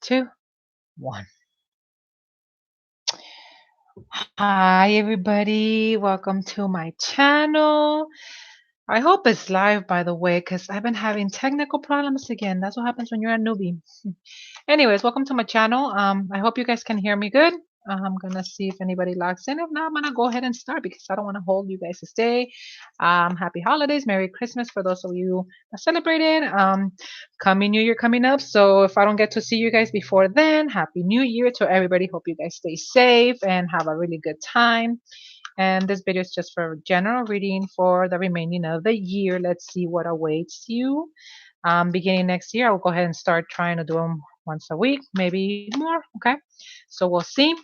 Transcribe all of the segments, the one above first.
2, 1. Hi, everybody. Welcome to my channel. I hope it's live, by the way, because I've been having technical problems again. That's what happens when you're a newbie. Anyways, welcome to my channel. I hope you guys can hear me good. I'm gonna see if anybody logs in. If not, I'm gonna go ahead and start because I don't want to hold you guys to stay. Happy holidays, Merry Christmas for those of you that celebrated. Coming New Year coming up. So if I don't get to see you guys before then, Happy New Year to everybody. Hope you guys stay safe and have a really good time. And this video is just for general reading for the remaining of the year. Let's see what awaits you. Beginning next year, I'll go ahead and start trying to do them once a week, maybe more. Okay, so we'll see.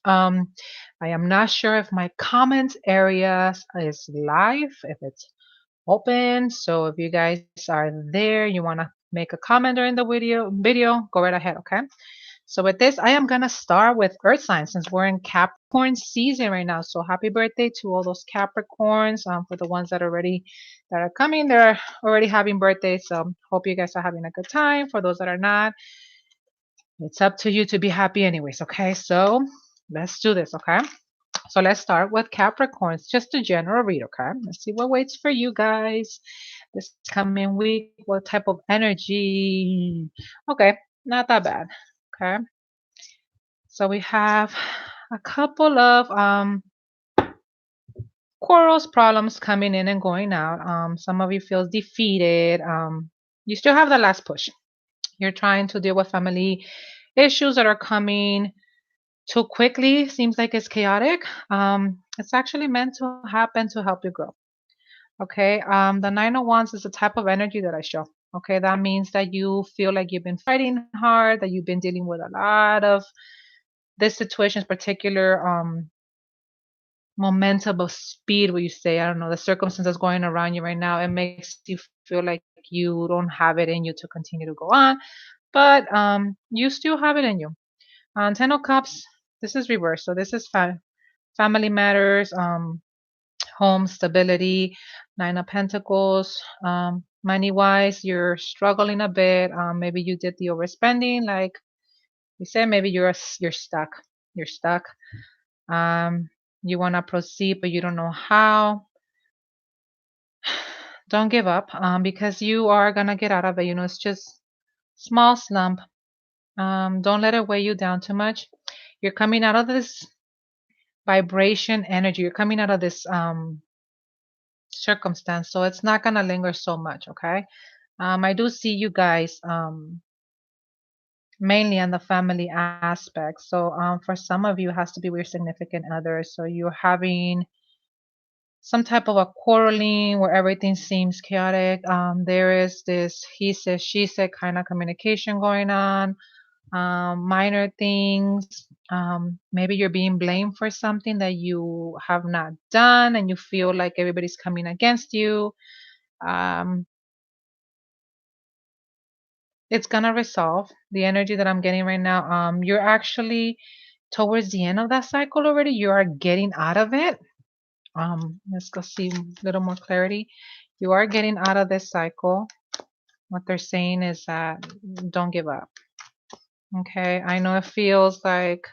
Um, I am not sure if my comments area is live, if it's open. So if you guys are there, you want to make a comment during the video, go right ahead. Okay. So with this, I am gonna start with Earth signs since we're in Capricorn season right now. So happy birthday to all those Capricorns. For the ones that are coming, they're already having birthdays. So hope you guys are having a good time. For those that are not, it's up to you to be happy anyways. Okay, so let's do this. Okay, so let's start with Capricorns. Just a general read. Okay, let's see what waits for you guys this coming week. What type of energy? Okay, not that bad. Okay. So we have a couple of quarrels, problems coming in and going out. Some of you feel defeated. You still have the last push. You're trying to deal with family issues that are coming too quickly. Seems like it's chaotic. It's actually meant to happen to help you grow. Okay. The Nine of Wands is the type of energy that I show. Okay. That means that you feel like you've been fighting hard, that you've been dealing with a lot of this situation in particular. Momentum of speed, what you say, I don't know, the circumstances going around you right now, it makes you feel like you don't have it in you to continue to go on, but you still have it in you. Ten of Cups, this is reverse, so this is family matters, home stability. Nine of Pentacles, money wise, you're struggling a bit. Maybe you did the overspending, like you said. Maybe you're stuck. You're stuck. Um, you want to proceed, but you don't know how. Don't give up, because you are gonna get out of it. You know, it's just small slump. Don't let it weigh you down too much. You're coming out of this vibration energy. You're coming out of this circumstance, so it's not gonna linger so much. Okay. I do see you guys mainly on the family aspect. So for some of you, it has to be with your significant other. So you're having some type of a quarreling where everything seems chaotic. There is this he said, she said kind of communication going on, minor things. Maybe you're being blamed for something that you have not done and you feel like everybody's coming against you. Um, it's gonna resolve the energy that I'm getting right now. You're actually towards the end of that cycle already. You are getting out of it. Let's go see a little more clarity. You are getting out of this cycle. What they're saying is that don't give up. Okay, I know it feels like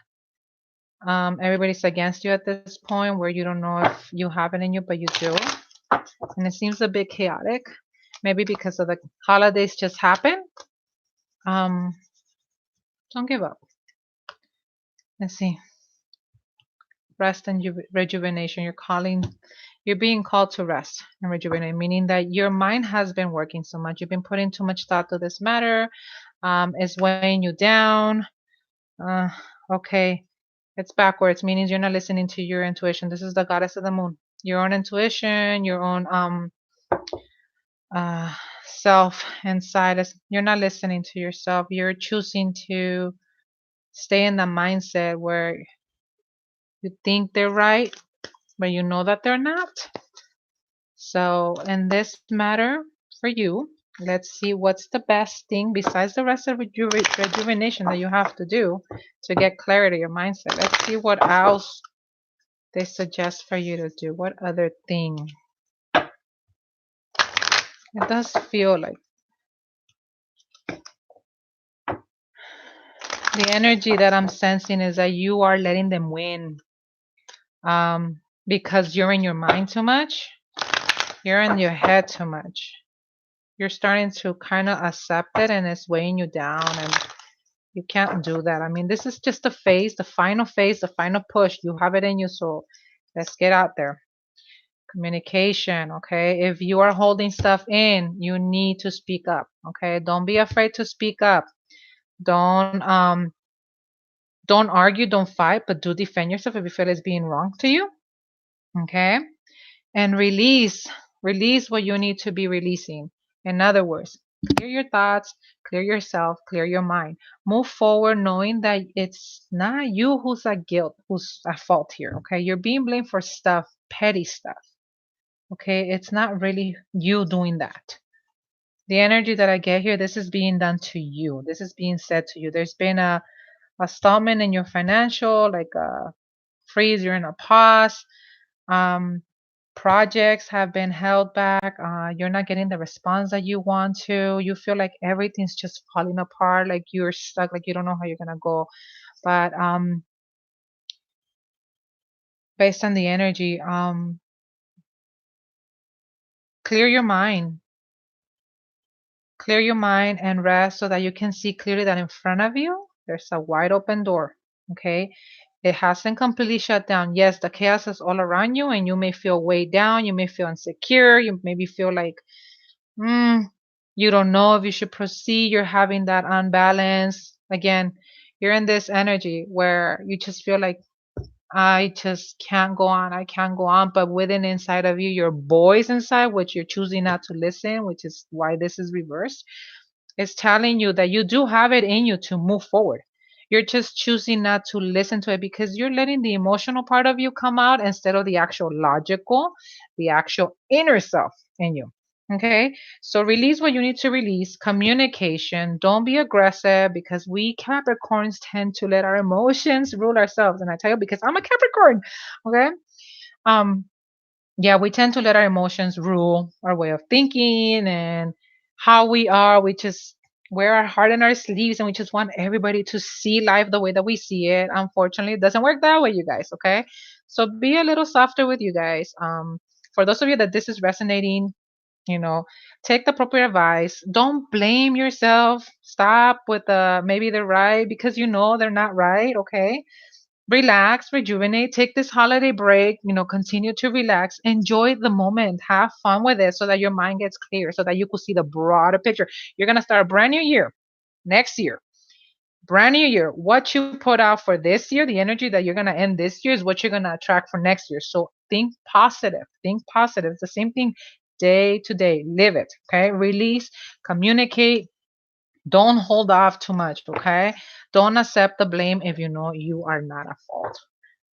everybody's against you at this point where you don't know if you have it in you, but you do. And it seems a bit chaotic, maybe because of the holidays just happened. Um, don't give up. Let's see. Rest and rejuvenation. You're being called to rest and rejuvenate, meaning that your mind has been working so much. You've been putting too much thought to this matter. It's weighing you down. Uh, okay, it's backwards, meaning you're not listening to your intuition. This is the goddess of the moon. Your own intuition, your own uh, self inside. You're not listening to yourself. You're choosing to stay in the mindset where you think they're right, but you know that they're not. So in this matter for you, let's see what's the best thing besides the rest of rejuvenation that you have to do to get clarity of mindset. Let's see what else they suggest for you to do. What other thing? It does feel like The energy that I'm sensing is that you are letting them win. Because you're in your mind too much. You're in your head too much. You're starting to kind of accept it and it's weighing you down, and you can't do that. I mean, this is just the phase, the final push. You have it in you, so let's get out there. Communication, okay? If you are holding stuff in, you need to speak up, okay? Don't be afraid to speak up. Don't um don't argue, don't fight, but do defend yourself if you feel it's being wrong to you, okay? And release what you need to be releasing. In other words, clear your thoughts, clear yourself, clear your mind. Move forward knowing that it's not you who's at guilt, who's at fault here, okay? You're being blamed for stuff, petty stuff, okay? It's not really you doing that. The energy that I get here, this is being done to you. This is being said to you. There's been a stallment in your financial, like a freeze, you're in a pause. Um, Projects have been held back. You're not getting the response that you want to. You feel like everything's just falling apart, like you're stuck, like you don't know how you're gonna go. But based on the energy, clear your mind, clear your mind and rest so that you can see clearly that in front of you there's a wide open door. Okay, it hasn't completely shut down. Yes, the chaos is all around you, and you may feel weighed down. You may feel insecure. You maybe feel like Mm, you don't know if you should proceed. You're having that unbalance. Again, you're in this energy where you just feel like, I just can't go on. I can't go on. But within inside of you, your voice inside, which you're choosing not to listen, which is why this is reversed, is telling you that you do have it in you to move forward. You're just choosing not to listen to it because you're letting the emotional part of you come out instead of the actual logical, the actual inner self in you. Okay, so release what you need to release. Communication. Don't be aggressive because we Capricorns tend to let our emotions rule ourselves. And I tell you because I'm a Capricorn. Okay, um, yeah, we tend to let our emotions rule our way of thinking and how we are. We just wear our heart in our sleeves and we just want everybody to see life the way that we see it. Unfortunately, it doesn't work that way, you guys, okay? So be a little softer with you guys. For those of you that this is resonating, you know, take the proper advice. Don't blame yourself. Stop with the maybe they're right because you know they're not right, okay? Relax, rejuvenate, take this holiday break, continue to relax, enjoy the moment, have fun with it so that your mind gets clear, so that you could see the broader picture. You're going to start a brand new year next year. Brand new year. What you put out for this year, the energy that you're going to end this year is what you're going to attract for next year. So think positive. Think positive. It's the same thing day to day. Live it. Okay. Release, communicate, don't hold off too much, okay? Don't accept the blame if you know you are not at fault,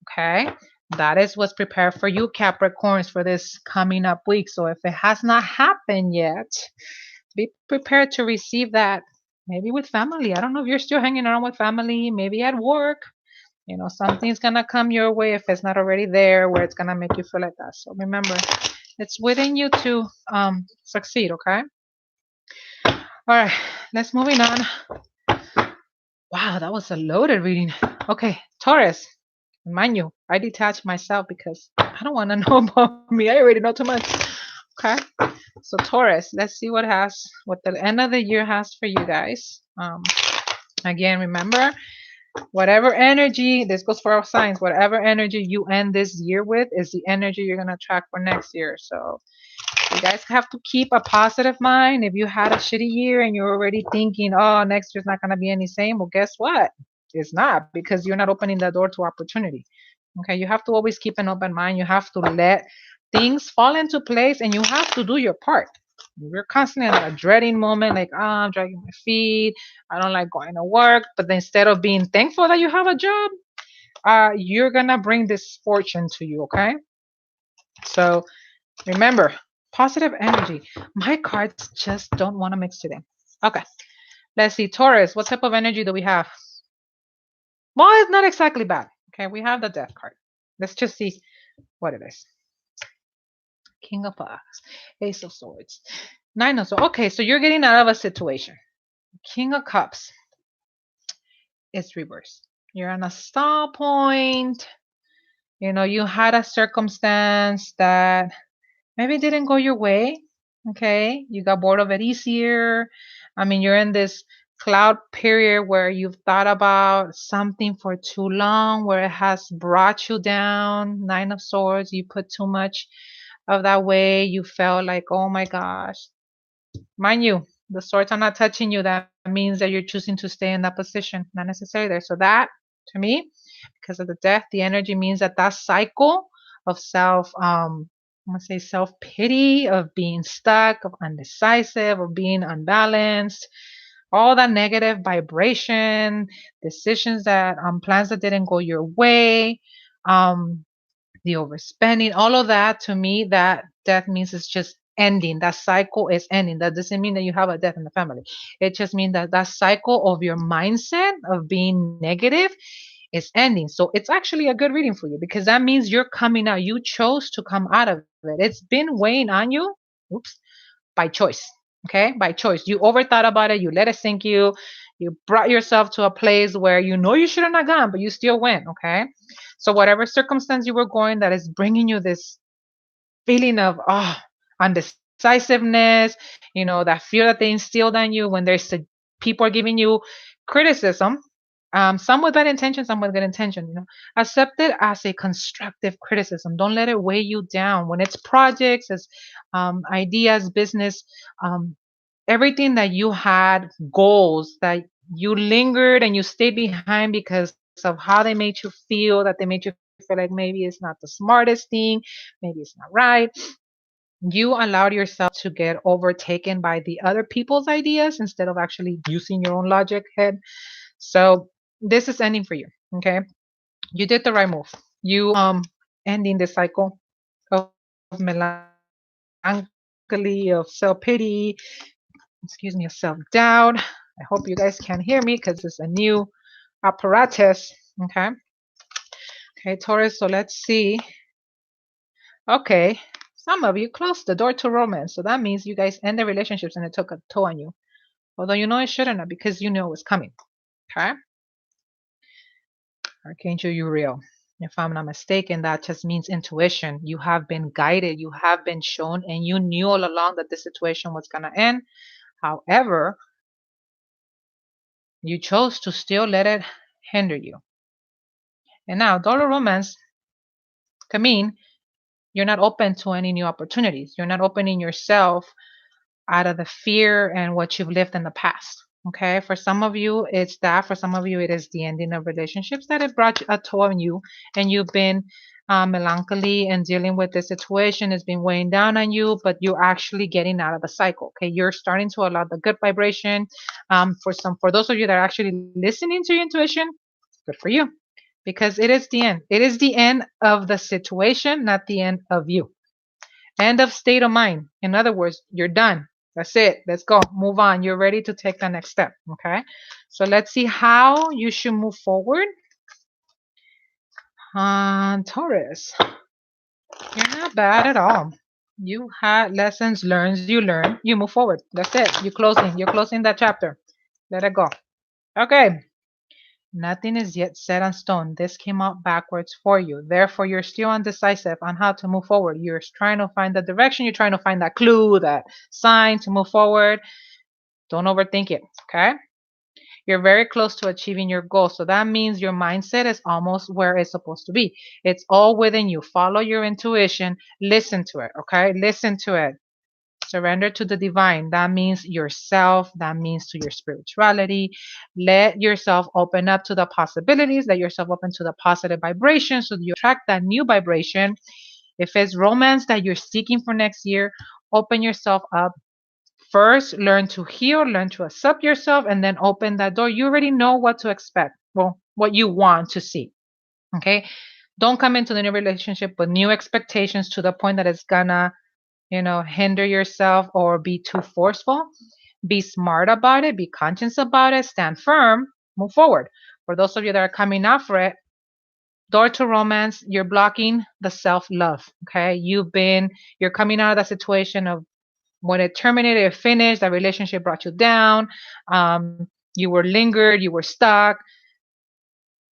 okay? That is what's prepared for you, Capricorns, for this coming up week. So if it has not happened yet, be prepared to receive that maybe with family. I don't know if you're still hanging around with family, maybe at work. Something's gonna come your way if it's not already there, where it's gonna make you feel like that. So remember, it's within you to succeed, okay? All right, let's moving on. Wow, that was a loaded reading. Okay, Taurus. Mind you, I detached myself because I don't want to know about me. I already know too much. Okay. So Taurus, let's see what the end of the year has for you guys. Again, remember, whatever energy, this goes for all signs, whatever energy you end this year with is the energy you're gonna attract for next year. So you guys have to keep a positive mind. If you had a shitty year and you're already thinking, oh, next year's not going to be any same, well, guess what? It's not, because you're not opening the door to opportunity. Okay, you have to always keep an open mind. You have to let things fall into place and you have to do your part. You're constantly in a dreading moment, like, oh, I'm dragging my feet. I don't like going to work. But instead of being thankful that you have a job, you're going to bring this fortune to you, okay? So remember, positive energy. My cards just don't want to mix today. Okay, let's see. Taurus, what type of energy do we have? Well, it's not exactly bad. Okay, we have the death card. Let's just see what it is. King of Cups, Ace of Swords, Nine of Swords. Okay, so you're getting out of a situation. King of Cups. it's reversed. You're on a stall point. You had a circumstance that maybe it didn't go your way. Okay. You got bored of it easier. I mean, you're in this cloud period where you've thought about something for too long, where it has brought you down. Nine of Swords, you put too much of that way. You felt like, oh my gosh. Mind you, the swords are not touching you. That means that you're choosing to stay in that position, not necessarily there. So that, to me, because of the death, the energy means that that cycle of I'm gonna say self pity, of being stuck, of undecisive, of being unbalanced, all that negative vibration, decisions that plans that didn't go your way, um, the overspending, all of that, to me, that death means it's just ending. That cycle is ending. That doesn't mean that you have a death in the family. It just means that that cycle of your mindset of being negative is ending. So it's actually a good reading for you because that means you're coming out. You chose to come out of it. It's been weighing on you. Oops, by choice. Okay, by choice. You overthought about it. You let it sink you. You brought yourself to a place where you know you shouldn't have gone, but you still went. Okay, so whatever circumstance you were going that is bringing you this feeling of undecisiveness, that fear that they instilled on you when people are giving you criticism, some with bad intention, some with good intention, accept it as a constructive criticism. Don't let it weigh you down when it's projects, as ideas, business, um, everything that you had, goals that you lingered and you stayed behind because of how they made you feel, that they made you feel like maybe it's not the smartest thing, maybe it's not right. You allowed yourself to get overtaken by the other people's ideas instead of actually using your own logic head. So this is ending for you. Okay. You did the right move. You ending the cycle of melancholy, of self-pity, excuse me, of self-doubt. I hope you guys can hear me because it's a new apparatus. Okay. Okay, Taurus. So let's see. Okay. Some of you closed the door to romance. So that means you guys end the relationships and it took a toll on you. Although you know it shouldn't have because you know it was coming. Okay. Archangel Uriel. If I'm not mistaken, that just means intuition. You have been guided, you have been shown, and you knew all along that this situation was going to end. However, you chose to still let it hinder you. And now, dollar romance can mean you're not open to any new opportunities. You're not opening yourself out of the fear and what you've lived in the past. Okay. For some of you, it's that. For some of you, it is the ending of relationships that it brought a toll on you, and you've been melancholy and dealing with the situation. It's been weighing down on you, but you're actually getting out of the cycle. Okay. You're starting to allow the good vibration. For those of you that are actually listening to your intuition, good for you because it is the end. It is the end of the situation, not the end of you. End of state of mind. In other words, you're done. That's it. Let's go. Move on. You're ready to take the next step. Okay. So let's see how you should move forward. Taurus, you're not bad at all. You had lessons learned. You learn. You move forward. That's it. You're closing. You're closing that chapter. Let it go. Okay. Nothing is yet set on stone. This came out backwards for you. Therefore, you're still undecisive on how to move forward. You're trying to find the direction. You're trying to find that clue, that sign to move forward. Don't overthink it. Okay. You're very close to achieving your goal. So that means your mindset is almost where it's supposed to be. It's all within you. Follow your intuition. Listen to it. Okay. Listen to it. Surrender to the divine. That means yourself. That means to your spirituality. Let yourself open up to the possibilities. Let yourself open to the positive vibration so you attract that new vibration. If it's romance that you're seeking for next year, open yourself up. First, learn to heal, learn to accept yourself, and then open that door. You already know what to expect. Well, what you want to see. Okay. Don't come into the new relationship with new expectations to the point that it's gonna hinder yourself or be too forceful. Be smart about it, be conscious about it, stand firm, move forward. For those of you that are coming out for it, door to romance, you're blocking the self-love. Okay. You're coming out of that situation of when it terminated, it finished, that relationship brought you down. You were lingered, you were stuck.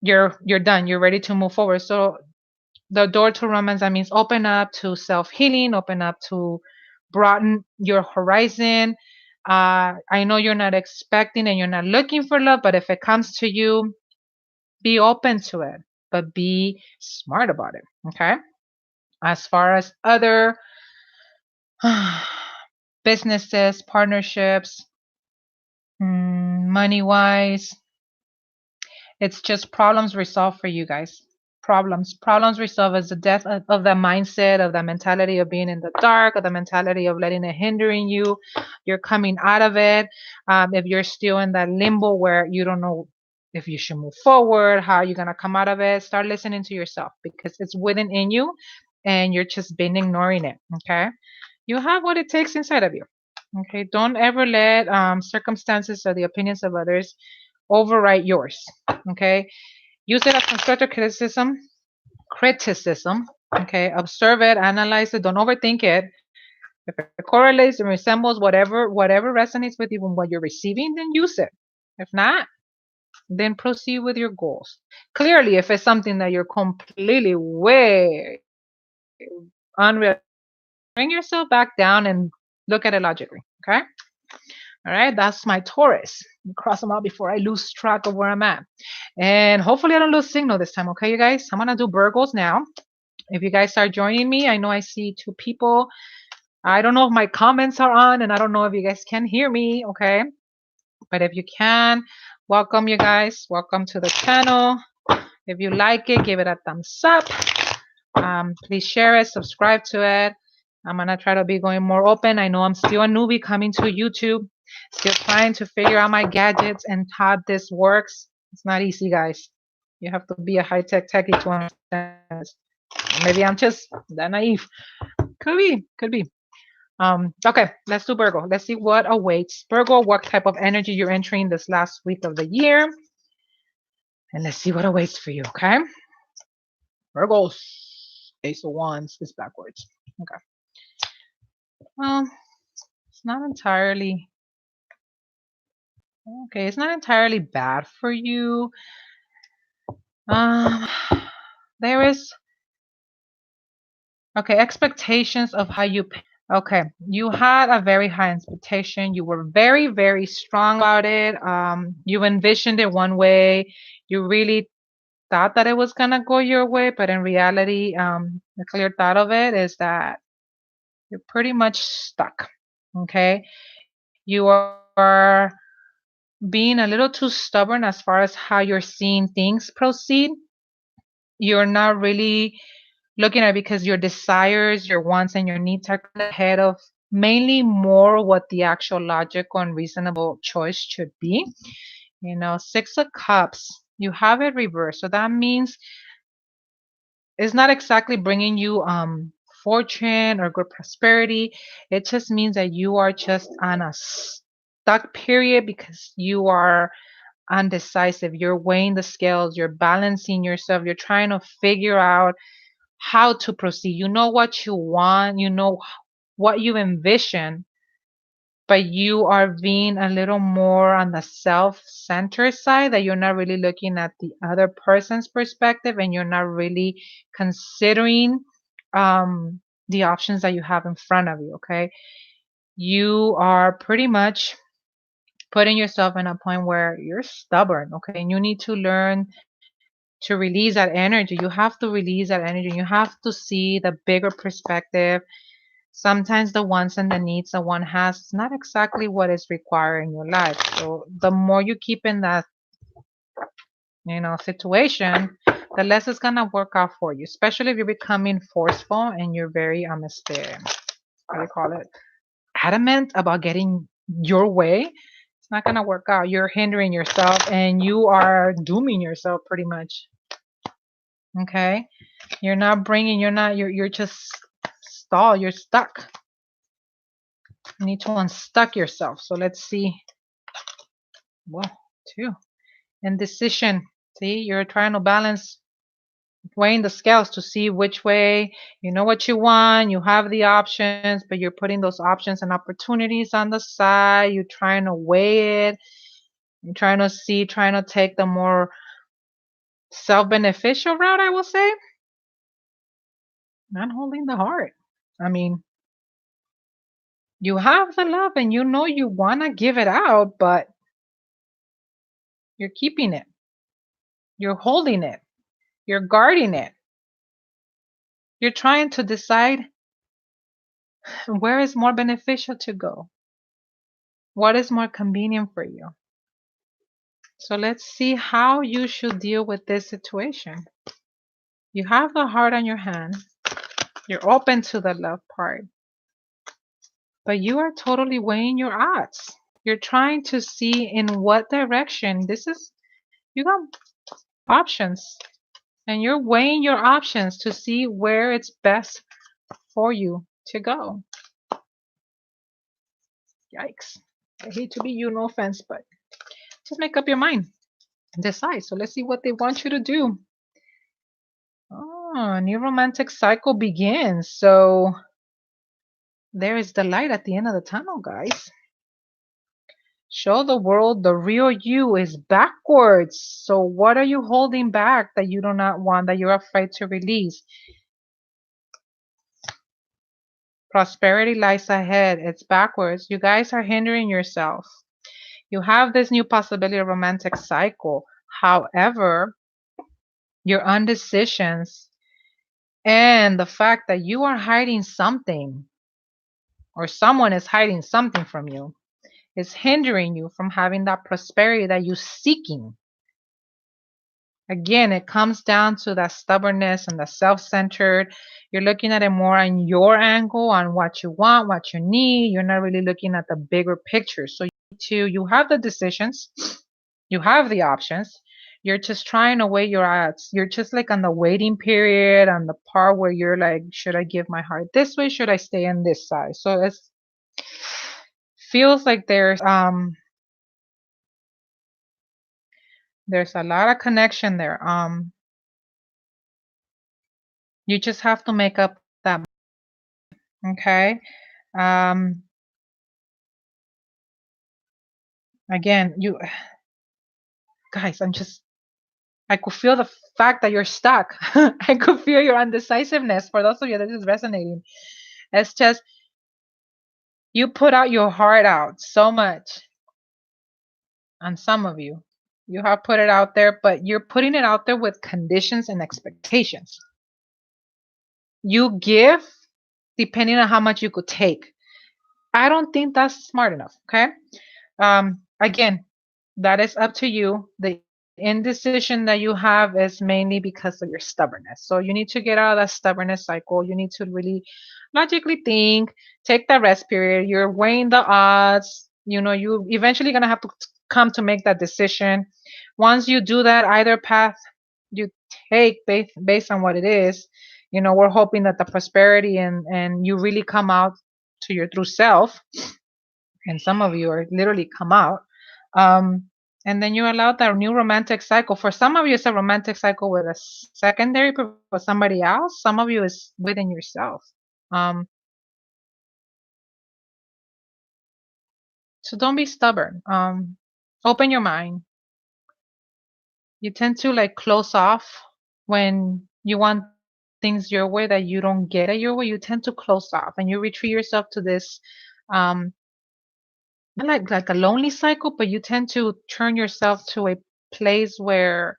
you're done. You're ready to move forward. So the door to romance, that means open up to self-healing, open up to broaden your horizon. I know you're not expecting and you're not looking for love, but if it comes to you, be open to it, but be smart about it. Okay. As far as other businesses, partnerships, money wise, it's just problems resolved for you guys. Problems resolved is the death of the mindset, of the mentality of being in the dark, of the mentality of letting it hindering you. You're coming out of it. If you're still in that limbo where you don't know if you should move forward, how you're gonna come out of it, start listening to yourself because it's within in you, and you're just been ignoring it. Okay, you have what it takes inside of you. Okay, don't ever let circumstances or the opinions of others override yours. Okay, use it as constructive criticism. Okay, observe it, analyze it, don't overthink it. If it correlates and resembles whatever resonates with you and what you're receiving, then use it. If not, then proceed with your goals. Clearly, if it's something that you're completely way unreal, bring yourself back down and look at it logically. Okay. All right, that's my Taurus. Cross them out before I lose track of where I'm at. And hopefully I don't lose signal this time, okay, you guys? I'm going to do Virgos now. If you guys start joining me, I know I see 2 people. I don't know if my comments are on, and I don't know if you guys can hear me, okay? But if you can, welcome you guys. Welcome to the channel. If you like it, give it a thumbs up. Please share it, subscribe to it. I'm going to try to be going more open. I know I'm still a newbie coming to YouTube. Still trying to figure out my gadgets and how this works. It's not easy, guys. You have to be a high-tech techie to understand this. Maybe I'm just that naive. Could be, could be. Okay, let's do Virgo. Let's see what awaits. Virgo, what type of energy you're entering this last week of the year. And let's see what awaits for you, okay? Virgos. Ace of Wands is backwards. Okay. Well, it's not entirely okay. It's not entirely bad for you. Um, there is okay expectations of how you. Okay, you had a very high expectation. You were very, very strong about it. You envisioned it one way. You really thought that it was gonna go your way, but in reality, the clear thought of it is that you're pretty much stuck. Okay, you are being a little too stubborn as far as how you're seeing things proceed. You're not really looking at it because your desires, your wants, and your needs are ahead of mainly more what the actual logical and reasonable choice should be. You know, 6 of Cups, you have it reversed. So that means it's not exactly bringing you fortune or good prosperity. It just means that you are just on a stuck period because you are undecisive. You're weighing the scales, you're balancing yourself, you're trying to figure out how to proceed. You know what you want, you know what you envision, but you are being a little more on the self-centered side, that you're not really looking at the other person's perspective and you're not really considering the options that you have in front of you. Okay, you are pretty much putting yourself in a point where you're stubborn. Okay, and you need to learn to release that energy. You have to release that energy. You have to see the bigger perspective. Sometimes the wants and the needs that one has is not exactly what is required in your life. So the more you keep in that, situation, the less it's gonna work out for you. Especially if you're becoming forceful and you're very how do you call it? Adamant about getting your way. It's not gonna work out. You're hindering yourself and you are dooming yourself pretty much. Okay, you're just stalled, you're stuck. You need to unstuck yourself. So let's see. Well, 2 indecision. See, you're trying to balance, weighing the scales to see which way. You know what you want, you have the options, but you're putting those options and opportunities on the side. You're trying to weigh it, you're trying to see, trying to take the more self-beneficial route, I will say. Not holding the heart. I mean, you have the love and you know you want to give it out, but you're keeping it. You're holding it. You're guarding it. You're trying to decide where is more beneficial to go. What is more convenient for you? So let's see how you should deal with this situation. You have the heart on your hand. You're open to the love part, but you are totally weighing your odds. You're trying to see in what direction you got options, and you're weighing your options to see where it's best for you to go. Yikes. I hate to be you, no offense, but just make up your mind. Decide. So let's see what they want you to do. Oh, a new romantic cycle begins. So there is the light at the end of the tunnel, guys. Show the world the real you is backwards. So what are you holding back that you do not want, that you're afraid to release? Prosperity lies ahead. It's backwards. You guys are hindering yourself. You have this new possibility of romantic cycle. However, your undecisions and the fact that you are hiding something or someone is hiding something from you is hindering you from having that prosperity that you're seeking. Again, it comes down to that stubbornness and the self-centered. You're looking at it more on your angle, on what you want, what you need. You're not really looking at the bigger picture. So you have the decisions, you have the options. You're just trying to weigh your odds. You're just like on the waiting period, on the part where you're like, should I give my heart this way? Should I stay on this side? So it feels like there's a lot of connection there. You just have to make up that. Okay. Um, again, you guys, I could feel the fact that you're stuck. I could feel your undecisiveness. For those of you that is resonating, it's just you put out your heart out so much. On some of you, you have put it out there, but you're putting it out there with conditions and expectations. You give depending on how much you could take. I don't think that's smart enough. Okay. Again, that is up to you. The indecision that you have is mainly because of your stubbornness. So you need to get out of that stubbornness cycle. You need to really logically think, take that rest period. You're weighing the odds. You know, you eventually gonna have to come to make that decision. Once you do that, either path you take based on what it is, you know, we're hoping that the prosperity and you really come out to your true self, and some of you are literally come out. And then you allow that new romantic cycle. For some of you, it's a romantic cycle with a secondary for somebody else. Some of you is within yourself. So don't be stubborn. Open your mind. You tend to like close off when you want things your way that you don't get it your way. You tend to close off and you retreat yourself to this um not like a lonely cycle, but you tend to turn yourself to a place where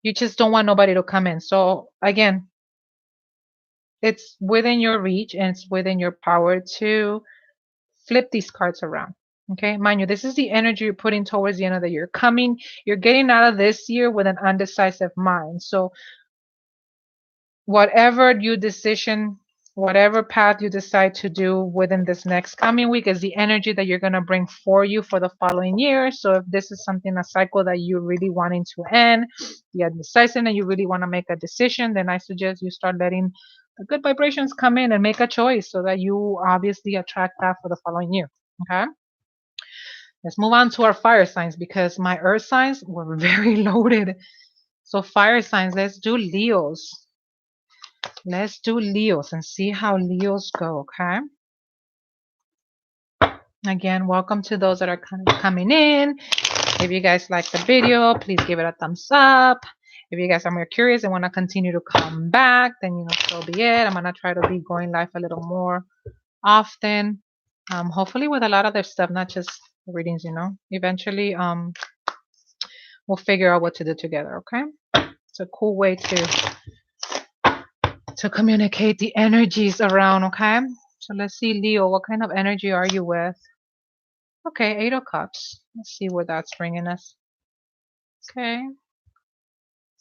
you just don't want nobody to come in. So again, it's within your reach and it's within your power to flip these cards around. Okay, mind you, this is the energy you're putting towards the end of the year. You're getting out of this year with an undecisive mind. So whatever whatever path you decide to do within this next coming week is the energy that you're going to bring for you for the following year. So if this is a cycle that you're really wanting to end, the indecisive and you really want to make a decision, then I suggest you start letting the good vibrations come in and make a choice so that you obviously attract that for the following year. Okay. Let's move on to our fire signs because my earth signs were very loaded. So fire signs, let's do Leos. Let's do Leos and see how Leos go, okay? Again, welcome to those that are coming in. If you guys like the video, please give it a thumbs up. If you guys are more curious and want to continue to come back, then so be it. I'm gonna try to be going live a little more often. Hopefully with a lot of other stuff, not just readings. Eventually, we'll figure out what to do together. Okay, it's a cool way to communicate the energies around. Okay, so let's see, Leo, what kind of energy are you with? Okay, Eight of Cups. Let's see where that's bringing us. Okay,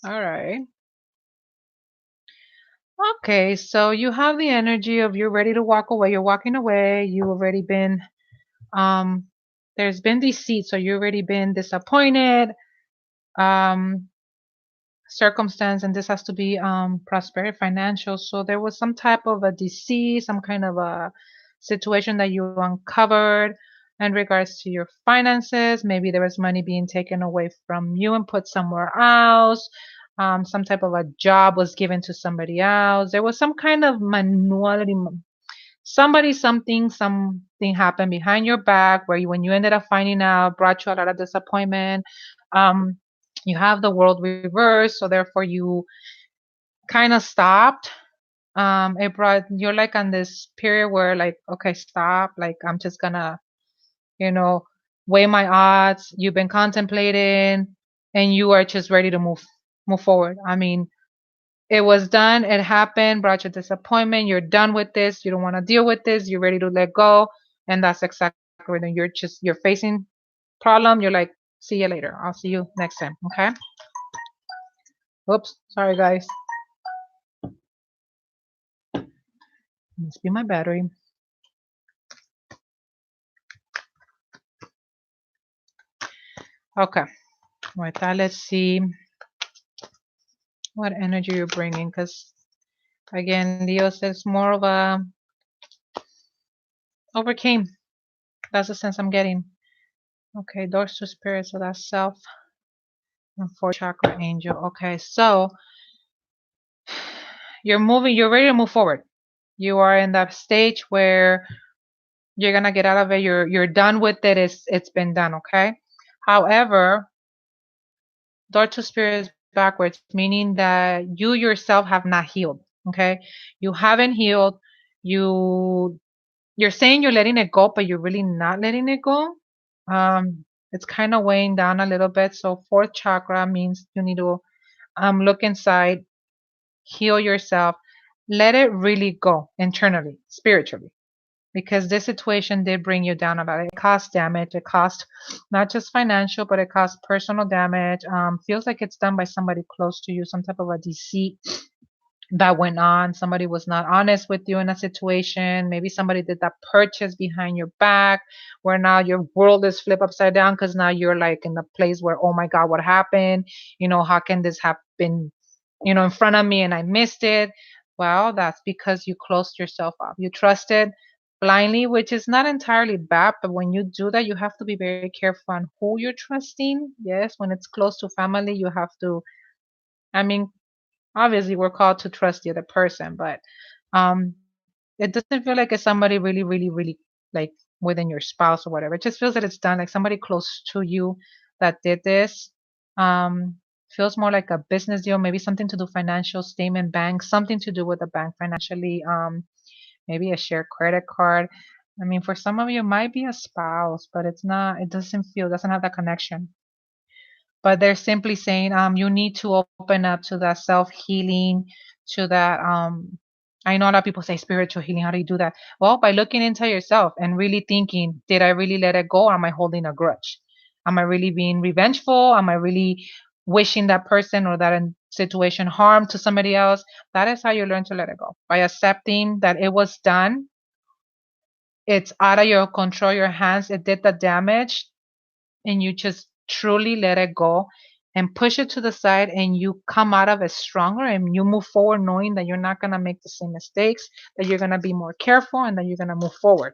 all right. Okay, so you have the energy of you're ready to walk away. You're walking away. You've already been, um, there's been deceit, so you've already been disappointed, um, circumstance, and this has to be prosperity, financial. So there was some type of a deceit, some kind of a situation that you uncovered in regards to your finances. Maybe there was money being taken away from you and put somewhere else. Some type of a job was given to somebody else. There was some kind of manuality, something happened behind your back where when you ended up finding out, brought you a lot of disappointment. Um, you have the world reversed, so therefore you kind of stopped. It brought you're like on this period where like, okay, stop. Like I'm just gonna, you know, weigh my odds. You've been contemplating, and you are just ready to move forward. I mean, it was done. It happened. Brought you disappointment. You're done with this. You don't want to deal with this. You're ready to let go, and that's exactly when you're facing problem. You're like, see you later. I'll see you next time. Okay. Oops. Sorry, guys. Must be my battery. Okay. With that, let's see what energy you're bringing. Because again, Leo says more of a overcame. That's the sense I'm getting. Okay, doors to spirit. So that's self and fourth chakra angel. Okay, so you're ready to move forward. You are in that stage where you're gonna get out of it. You're done with it. It's been done. Okay. However, door to spirit is backwards, meaning that you yourself have not healed. Okay, you haven't healed. You're saying you're letting it go, but you're really not letting it go. It's kind of weighing down a little bit. So fourth chakra means you need to look inside, heal yourself, let it really go internally, spiritually, because this situation did bring you down a lot. It caused damage. It caused not just financial, but it caused personal damage. Feels like it's done by somebody close to you, some type of a deceit that went on. Somebody was not honest with you in a situation. Maybe somebody did that purchase behind your back where now your world is flipped upside down because now you're like in the place where, oh my God, what happened? How can this happen, in front of me and I missed it? Well, that's because you closed yourself off. You trusted blindly, which is not entirely bad, but when you do that, you have to be very careful on who you're trusting. Yes, when it's close to family, you have to, I mean, obviously we're called to trust the other person, but um it doesn't feel like it's somebody really, really, really like within your spouse or whatever. It just feels that it's done like somebody close to you that did this. um Feels more like a business deal, maybe something to do financial statement, bank, something to do with the bank financially. Maybe a shared credit card. I mean, for some of you it might be a spouse, but it doesn't have that connection. But they're simply saying you need to open up to that self-healing, to that I know a lot of people say spiritual healing. How do you do that? Well, by looking into yourself and really thinking, did I really let it go, or am I holding a grudge? Am I really being revengeful? Am I really wishing that person or that situation harm to somebody else? That is how you learn to let it go, by accepting that it was done. It's out of your control, your hands. It did the damage, and you just truly let it go and push it to the side, and you come out of it stronger, and you move forward knowing that you're not going to make the same mistakes, that you're going to be more careful, and that you're going to move forward.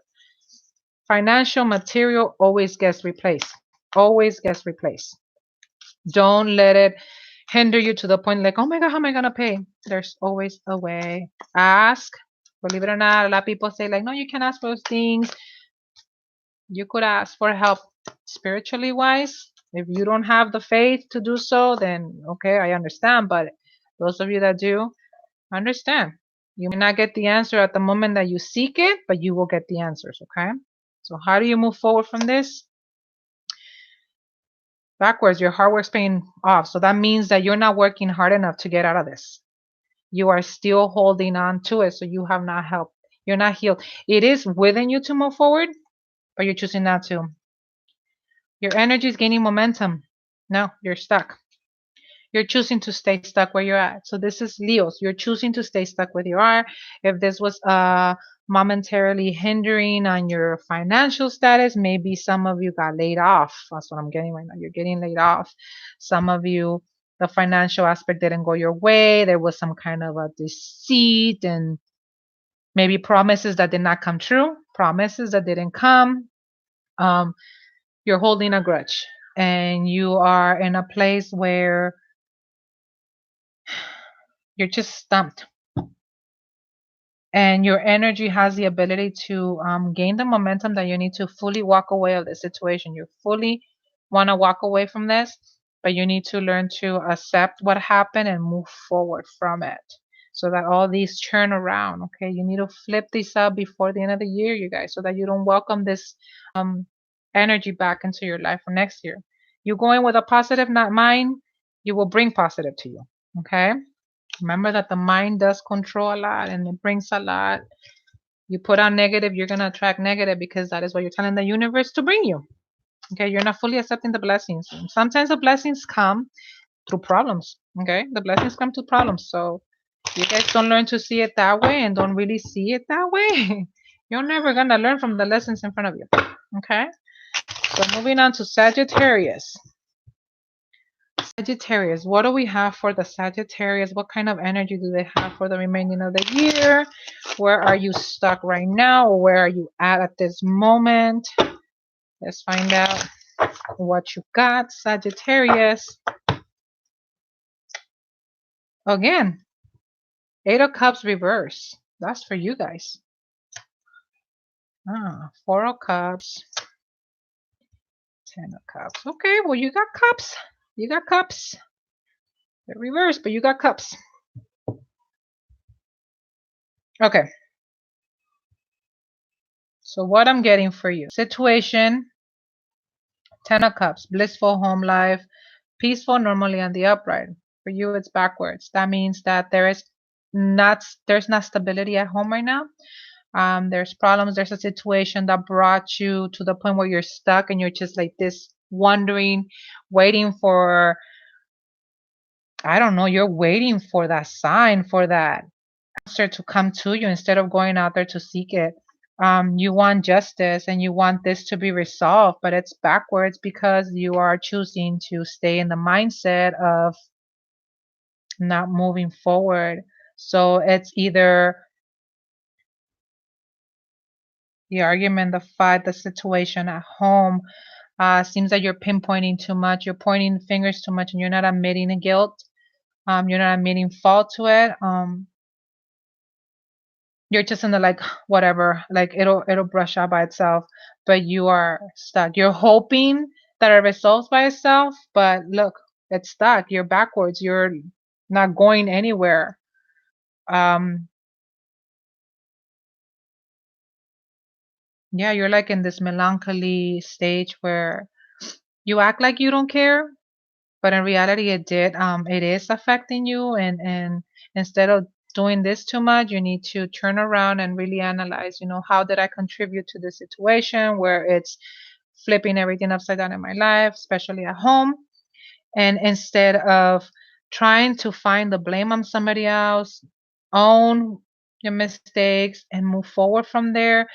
Financial material always gets replaced. Always gets replaced. Don't let it hinder you to the point like, oh my God, how am I going to pay? There's always a way. Ask. Believe it or not, a lot of people say like, no, you can't ask for those things. You could ask for help spiritually wise. If you don't have the faith to do so, then okay, I understand. But those of you that do, understand. You may not get the answer at the moment that you seek it, but you will get the answers, okay? So how do you move forward from this? Backwards, your hard work's paying off. So that means that you're not working hard enough to get out of this. You are still holding on to it, so you have not helped. You're not healed. It is within you to move forward, but you're choosing not to. Your energy is gaining momentum. No, you're stuck. You're choosing to stay stuck where you're at. So this is Leos. You're choosing to stay stuck where you are. If this was momentarily hindering on your financial status, maybe some of you got laid off. That's what I'm getting right now. You're getting laid off. Some of you, the financial aspect didn't go your way. There was some kind of a deceit and maybe promises that did not come true, promises that didn't come. You're holding a grudge and you are in a place where you're just stumped. And your energy has the ability to gain the momentum that you need to fully walk away of the situation. You fully want to walk away from this, but you need to learn to accept what happened and move forward from it so that all these turn around. Okay, you need to flip this up before the end of the year, you guys, so that you don't welcome this energy back into your life for next year. You go in with a positive mind, you will bring positive to you. Okay. Remember that the mind does control a lot and it brings a lot. You put on negative, you're going to attract negative because that is what you're telling the universe to bring you. Okay, you're not fully accepting the blessings. And sometimes the blessings come through problems. Okay, the blessings come through problems. So you guys don't learn to see it that way and don't really see it that way. You're never going to learn from the lessons in front of you. Okay, so moving on to Sagittarius. Sagittarius, what do we have for the Sagittarius? What kind of energy do they have for the remaining of the year? Where are you stuck right now? Or where are you at this moment? Let's find out what you got, Sagittarius. Again, Eight of Cups reverse. That's for you guys. Four of Cups. 10 of Cups. Okay, well, you got cups. You got cups. They're reversed, but you got cups. Okay. So what I'm getting for you. Situation, 10 of Cups, blissful home life, peaceful normally on the upright. For you, it's backwards. That means that there's not stability at home right now. There's problems. There's a situation that brought you to the point where you're stuck and you're just like this, wondering, waiting for, I don't know, you're waiting for that sign, for that answer to come to you instead of going out there to seek it. You want justice and you want this to be resolved, but it's backwards because you are choosing to stay in the mindset of not moving forward. So it's either the argument, the fight, the situation at home. Seems that you're pinpointing too much, you're pointing fingers too much, and you're not admitting the guilt. You're not admitting fault to it. You're just in the like whatever, like it'll brush out by itself, but you are stuck. You're hoping that it resolves by itself, but look, it's stuck. You're backwards. You're not going anywhere. Yeah, you're like in this melancholy stage where you act like you don't care, but in reality it is affecting you, and instead of doing this too much, you need to turn around and really analyze, how did I contribute to the situation where it's flipping everything upside down in my life, especially at home. And instead of trying to find the blame on somebody else, own your mistakes and move forward from there.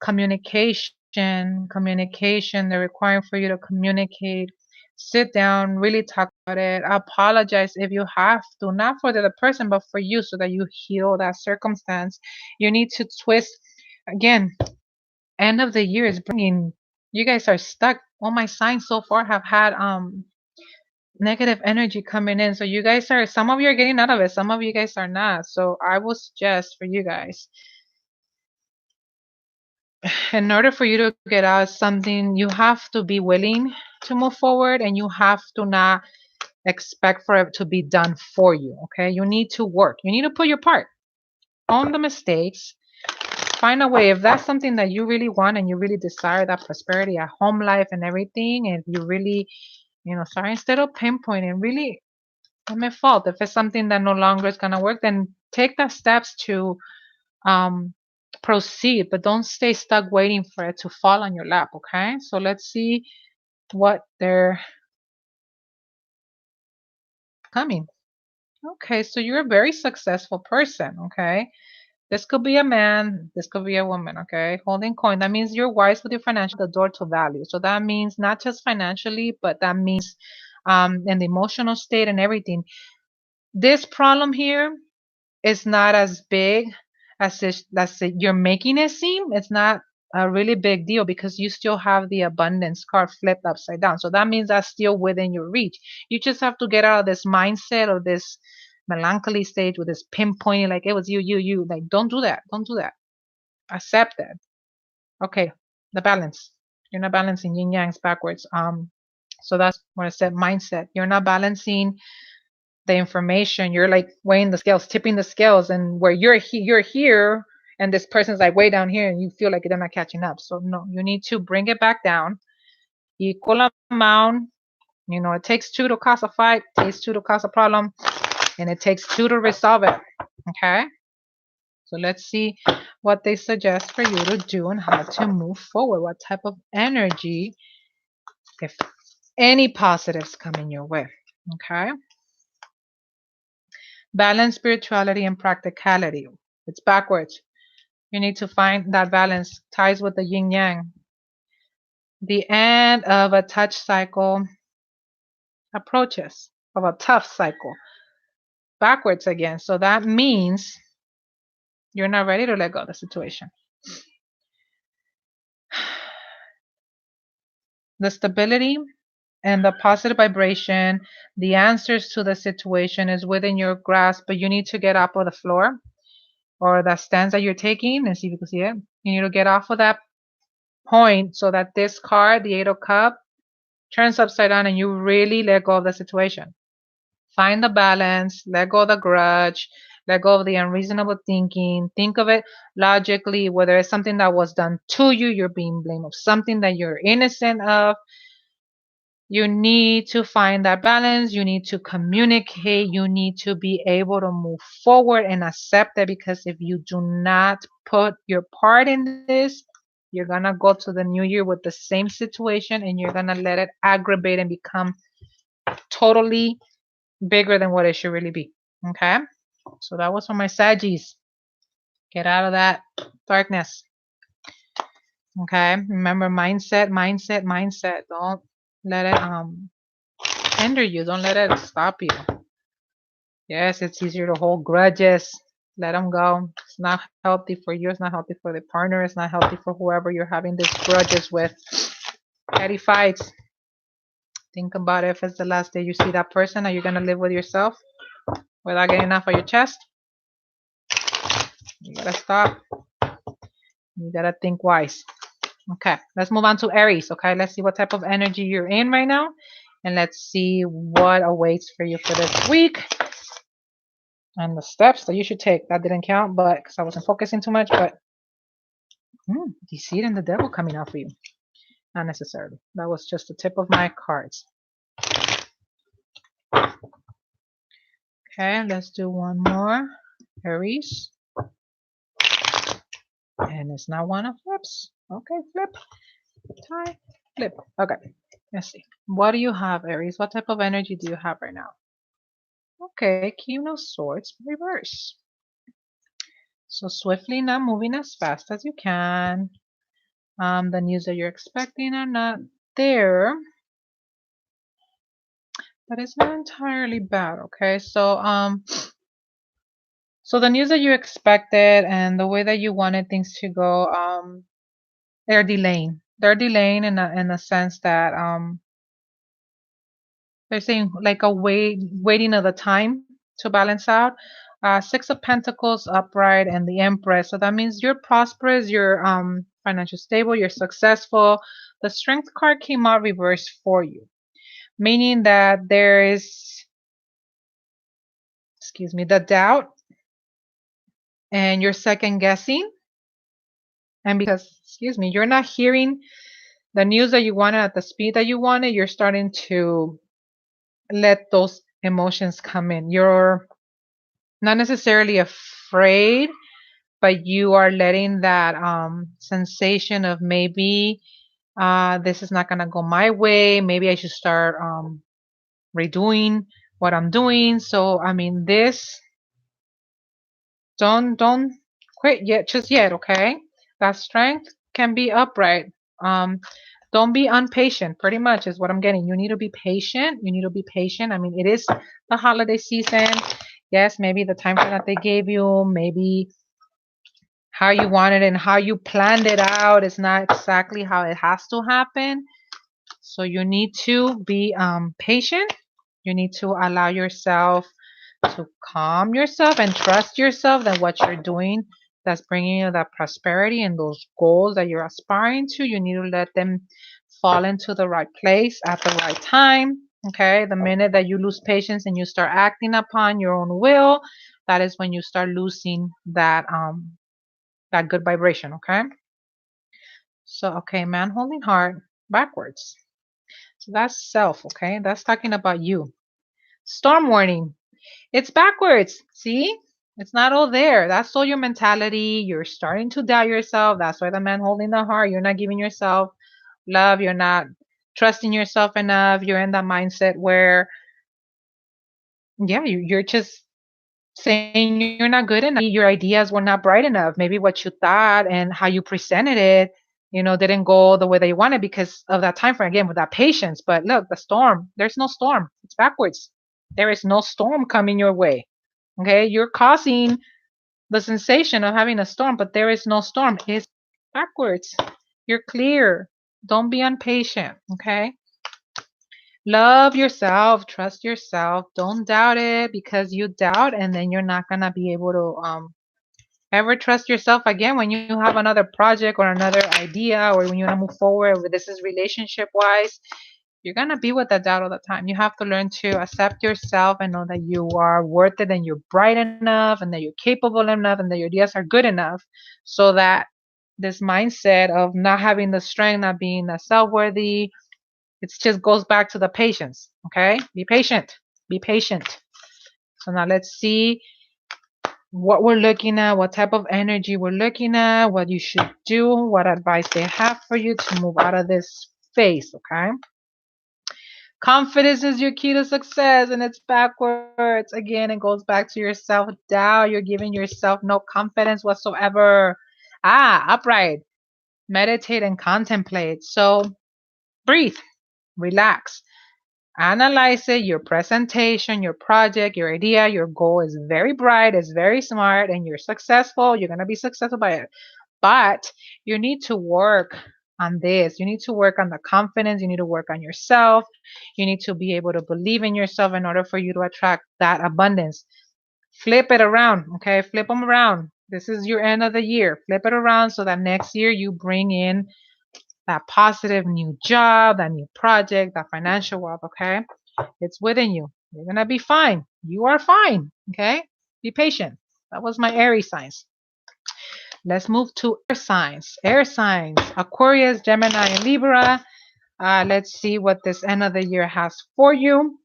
Communication, they're requiring for you to communicate. Sit down, really talk about it. Apologize if you have to, not for the other person, but for you, so that you heal that circumstance. You need to twist. Again, end of the year is bringing, you guys are stuck. All my signs so far have had negative energy coming in. So you guys are, some of you are getting out of it, some of you guys are not. So I will suggest for you guys, in order for you to get out something, you have to be willing to move forward, and you have to not expect for it to be done for you. Okay, you need to work, you need to put your part, own the mistakes, find a way. If that's something that you really want and you really desire, that prosperity, a home life and everything, and you really, sorry, instead of pinpointing, really, I'm at fault. If it's something that no longer is gonna work, then take the steps to um proceed, but don't stay stuck waiting for it to fall on your lap. Okay, so let's see what they're coming. Okay, so you're a very successful person. Okay, this could be a man, this could be a woman. Okay, holding coin, that means you're wise with your financial, the door to value. So that means not just financially, but that means in the emotional state and everything. This problem here is not as big as you're making it seem. It's not a really big deal because you still have the abundance card flipped upside down. So that means that's still within your reach. You just have to get out of this mindset or this melancholy stage with this pinpointing like it was you. Like, don't do that. Don't do that. Accept that. Okay, the balance. You're not balancing yin yangs backwards. So that's what I said, mindset. You're not balancing the information. You're like weighing the scales, tipping the scales, and where you're here, and this person's like way down here, and you feel like they're not catching up. So no, you need to bring it back down, equal amount. It takes two to cause a fight, it takes two to cause a problem, and it takes two to resolve it. Okay, so let's see what they suggest for you to do and how to move forward. What type of energy, if any positives coming your way. Okay. Balance spirituality and practicality. It's backwards. You need to find that balance, ties with the yin yang. The end of a touch cycle approaches, of a tough cycle. Backwards again. So that means you're not ready to let go of the situation. The stability and the positive vibration, the answers to the situation is within your grasp, but you need to get up on the floor or the stance that you're taking and see if you can see it. You need to get off of that point so that this card, the Eight of Cups, turns upside down and you really let go of the situation. Find the balance, let go of the grudge, let go of the unreasonable thinking. Think of it logically, whether it's something that was done to you, you're being blamed of something that you're innocent of. You need to find that balance. You need to communicate. You need to be able to move forward and accept it, because if you do not put your part in this, you're going to go to the new year with the same situation and you're going to let it aggravate and become totally bigger than what it should really be. Okay? So that was for my Saggies. Get out of that darkness. Okay? Remember, mindset, mindset, mindset. Don't let it hinder you. Don't let it stop you. Yes, it's easier to hold grudges. Let them go. It's not healthy for you. It's not healthy for the partner. It's not healthy for whoever you're having these grudges with. Petty fights. Think about it. If it's the last day you see that person, are you going to live with yourself without getting off of your chest? You got to stop. You got to think wise. Okay, let's move on to Aries. Okay, let's see what type of energy you're in right now. And let's see what awaits for you for this week. And the steps that you should take. That didn't count, but because I wasn't focusing too much, but Deceit and the devil coming out for you. Not necessarily. That was just the tip of my cards. Okay, let's do one more. Aries. And it's not one of flips. Okay, flip, tie, flip. Okay, let's see. What do you have, Aries? What type of energy do you have right now? Okay, King of Swords, reverse. So swiftly not moving as fast as you can. The news that you're expecting are not there, but it's not entirely bad. Okay, so so the news that you expected and the way that you wanted things to go, they're delaying. They're delaying in a sense that they're saying like a waiting of the time to balance out. Six of Pentacles upright and the Empress. So that means you're prosperous. You're financial stable, you're successful. The Strength card came out reversed for you, meaning that there is, the doubt, and you're second guessing. And because, you're not hearing the news that you wanted at the speed that you wanted, you're starting to let those emotions come in. You're not necessarily afraid, but you are letting that sensation of maybe this is not gonna go my way. Maybe I should start redoing what I'm doing. So I mean, this don't quit yet, just yet, okay? That strength can be upright. Um, don't be impatient. Pretty much is what I'm getting. You need to be patient. You need to be patient. I mean, it is the holiday season. Yes, maybe the time frame that they gave you, maybe how you wanted it and how you planned it out is not exactly how it has to happen. So you need to be patient. You need to allow yourself to calm yourself and trust yourself that what you're doing that's bringing you that prosperity and those goals that you're aspiring to, you need to let them fall into the right place at the right time. Okay, the minute that you lose patience and you start acting upon your own will, that is when you start losing that good vibration. Okay, so okay, man holding heart backwards. So that's self. Okay, that's talking about you. Storm warning. It's backwards. See? It's not all there. That's all your mentality. You're starting to doubt yourself. That's why the man holding the heart, you're not giving yourself love. You're not trusting yourself enough. You're in that mindset where, yeah, you're just saying you're not good enough. Your ideas were not bright enough. Maybe what you thought and how you presented it, didn't go the way that you wanted because of that time frame again with that patience. But look, the storm, there's no storm. It's backwards. There is no storm coming your way. Okay, you're causing the sensation of having a storm, but there is no storm. It's backwards. You're clear. Don't be impatient. Okay. Love yourself. Trust yourself. Don't doubt it, because you doubt and then you're not gonna be able to ever trust yourself again when you have another project or another idea, or when you want to move forward. This is relationship wise. You're gonna be with that doubt all the time. You have to learn to accept yourself and know that you are worth it and you're bright enough and that you're capable enough and that your ideas are good enough, so that this mindset of not having the strength, not being self-worthy, it just goes back to the patience. Okay, be patient. Be patient. So now let's see what we're looking at, what type of energy we're looking at, what you should do, what advice they have for you to move out of this phase. Okay. Confidence is your key to success, and it's backwards. Again, it goes back to your self doubt. You're giving yourself no confidence whatsoever. Upright. Meditate and contemplate. So breathe, relax, analyze it. Your presentation, your project, your idea, your goal is very bright, is very smart, and you're successful. You're going to be successful by it. But you need to work on this. You need to work on the confidence. You need to work on yourself. You need to be able to believe in yourself in order for you to attract that abundance. Flip it around, okay? Flip them around. This is your end of the year. Flip it around so that next year you bring in that positive new job, that new project, that financial wealth, okay? It's within you. You're going to be fine. You are fine, okay? Be patient. That was my Aries signs. Let's move to air signs. Air signs, Aquarius, Gemini, and Libra. Let's see what this end of the year has for you.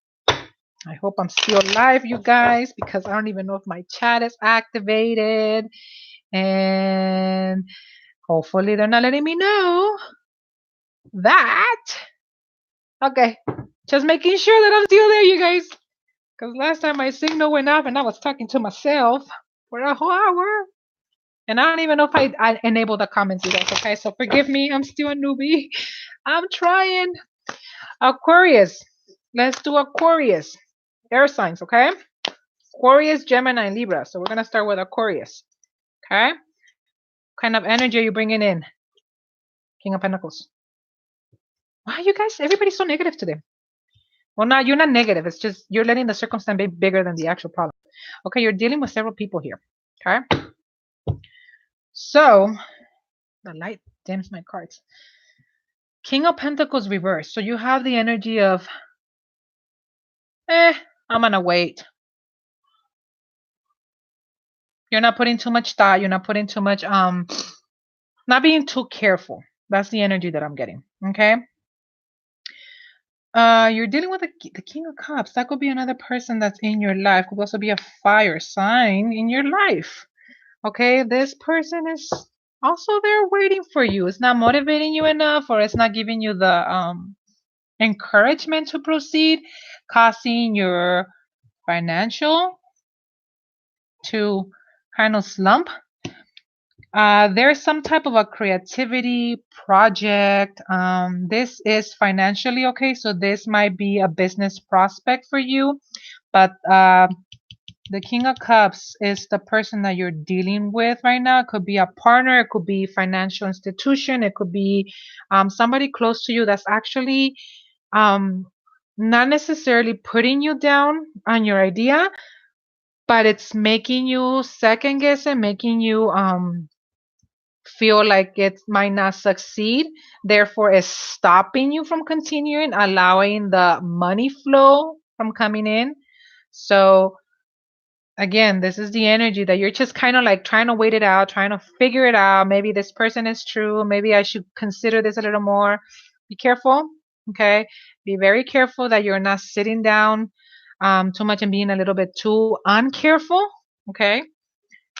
I hope I'm still live, you guys, because I don't even know if my chat is activated. And hopefully they're not letting me know that. Okay, just making sure that I'm still there, you guys. Because last time my signal went off and I was talking to myself for a whole hour. And I don't even know if I enabled the comments, you guys. Okay, so forgive me. I'm still a newbie. I'm trying. Aquarius. Let's do Aquarius. Air signs, okay? Aquarius, Gemini, and Libra. So we're going to start with Aquarius. Okay? What kind of energy are you bringing in? King of Pentacles. Why, you guys? Everybody's so negative today. Well, no, you're not negative. It's just you're letting the circumstance be bigger than the actual problem. Okay, you're dealing with several people here. Okay? So, the light dims my cards. King of Pentacles reversed. So you have the energy of, I'm gonna wait. You're not putting too much thought. You're not putting too much, not being too careful. That's the energy that I'm getting. Okay. You're dealing with the King of Cups. That could be another person that's in your life. Could also be a fire sign in your life. Okay, this person is also there waiting for you. It's not motivating you enough, or it's not giving you the encouragement to proceed, causing your financial to kind of slump. There's some type of a creativity project. This is financially okay, so this might be a business prospect for you, but the King of Cups is the person that you're dealing with right now. It could be a partner, it could be financial institution, it could be somebody close to you that's actually um, not necessarily putting you down on your idea, but it's making you second guess and making you feel like it might not succeed. Therefore, it's stopping you from continuing, allowing the money flow from coming in. So again, this is the energy that you're just kind of like trying to wait it out, trying to figure it out. Maybe this person is true. Maybe I should consider this a little more. Be careful. Okay. Be very careful that you're not sitting down too much and being a little bit too uncareful. Okay.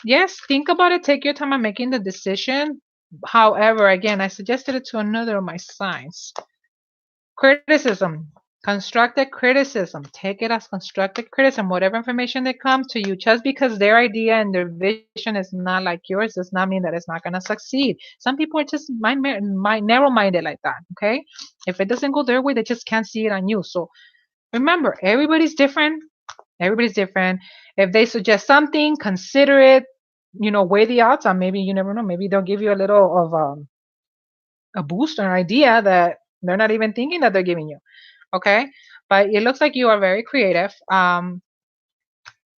Yes, think about it. Take your time on making the decision. However, again, I suggested it to another of my signs. Criticism, constructive criticism. Take it as constructive criticism. Whatever information they come to you, just because their idea and their vision is not like yours, does not mean that it's not going to succeed. Some people are just narrow-minded like that. Okay, if it doesn't go their way, they just can't see it on you. So remember, everybody's different. Everybody's different. If they suggest something, consider it. Weigh the odds on. Maybe you never know. Maybe they'll give you a little of a boost or an idea that they're not even thinking that they're giving you. Okay, but it looks like you are very creative.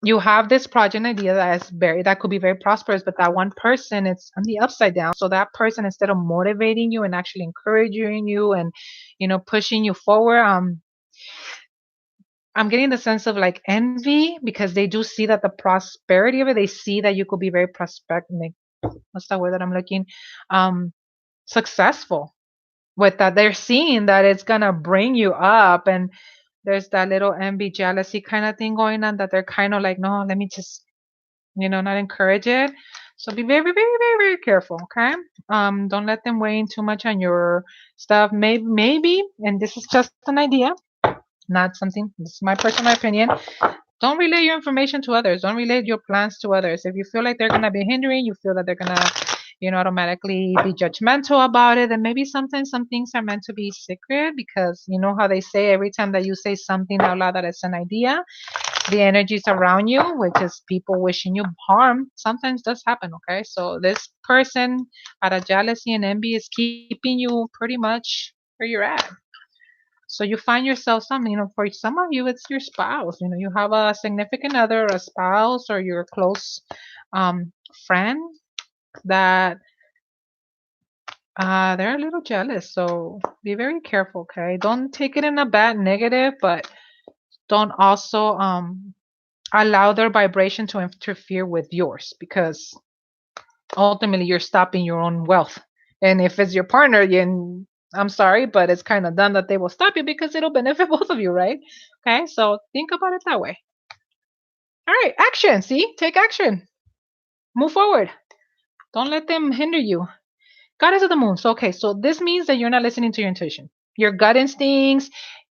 You have this project idea that could be very prosperous, but that one person, it's on the upside down. So that person, instead of motivating you and actually encouraging you and pushing you forward, I'm getting the sense of like envy, because they do see that the prosperity of it. They see that you could be very what's the word that I'm looking? Successful with that. They're seeing that it's gonna bring you up, and there's that little envy, jealousy kind of thing going on, that they're kind of like, no, let me just, not encourage it. So be very, very, very, very careful, okay? Don't let them weigh in too much on your stuff. Maybe, and this is just an idea, not something, this is my personal opinion. Don't relay your information to others. Don't relay your plans to others. If you feel like they're going to be hindering, you feel that they're going to, automatically be judgmental about it, then maybe sometimes some things are meant to be secret, because you know how they say every time that you say something out loud that it's an idea, the energies around you, which is people wishing you harm, sometimes does happen, okay? So this person out of jealousy and envy is keeping you pretty much where you're at. So you find yourself for some of you, it's your spouse. You have a significant other, a spouse, or your close friend that they're a little jealous. So be very careful, okay? Don't take it in a bad negative, but don't also allow their vibration to interfere with yours, because ultimately you're stopping your own wealth. And if it's your partner, then I'm sorry, but it's kind of done that they will stop you, because it'll benefit both of you, right? Okay, so think about it that way. All right, action. See, take action. Move forward. Don't let them hinder you. Goddess of the moon. So, okay, so this means that you're not listening to your intuition, your gut instincts.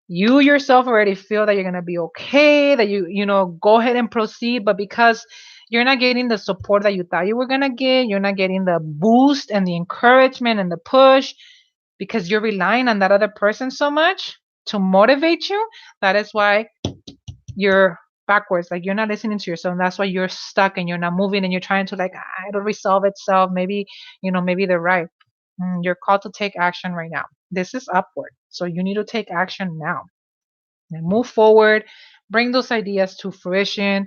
You yourself already feel that you're gonna be okay, that go ahead and proceed, but because you're not getting the support that you thought you were gonna get, you're not getting the boost and the encouragement and the push, because you're relying on that other person so much to motivate you. That is why you're backwards, like you're not listening to yourself, and that's why you're stuck and you're not moving, and you're trying to like, it'll resolve itself, maybe maybe they're right. You're called to take action right now. This is upward, so you need to take action now and move forward, bring those ideas to fruition,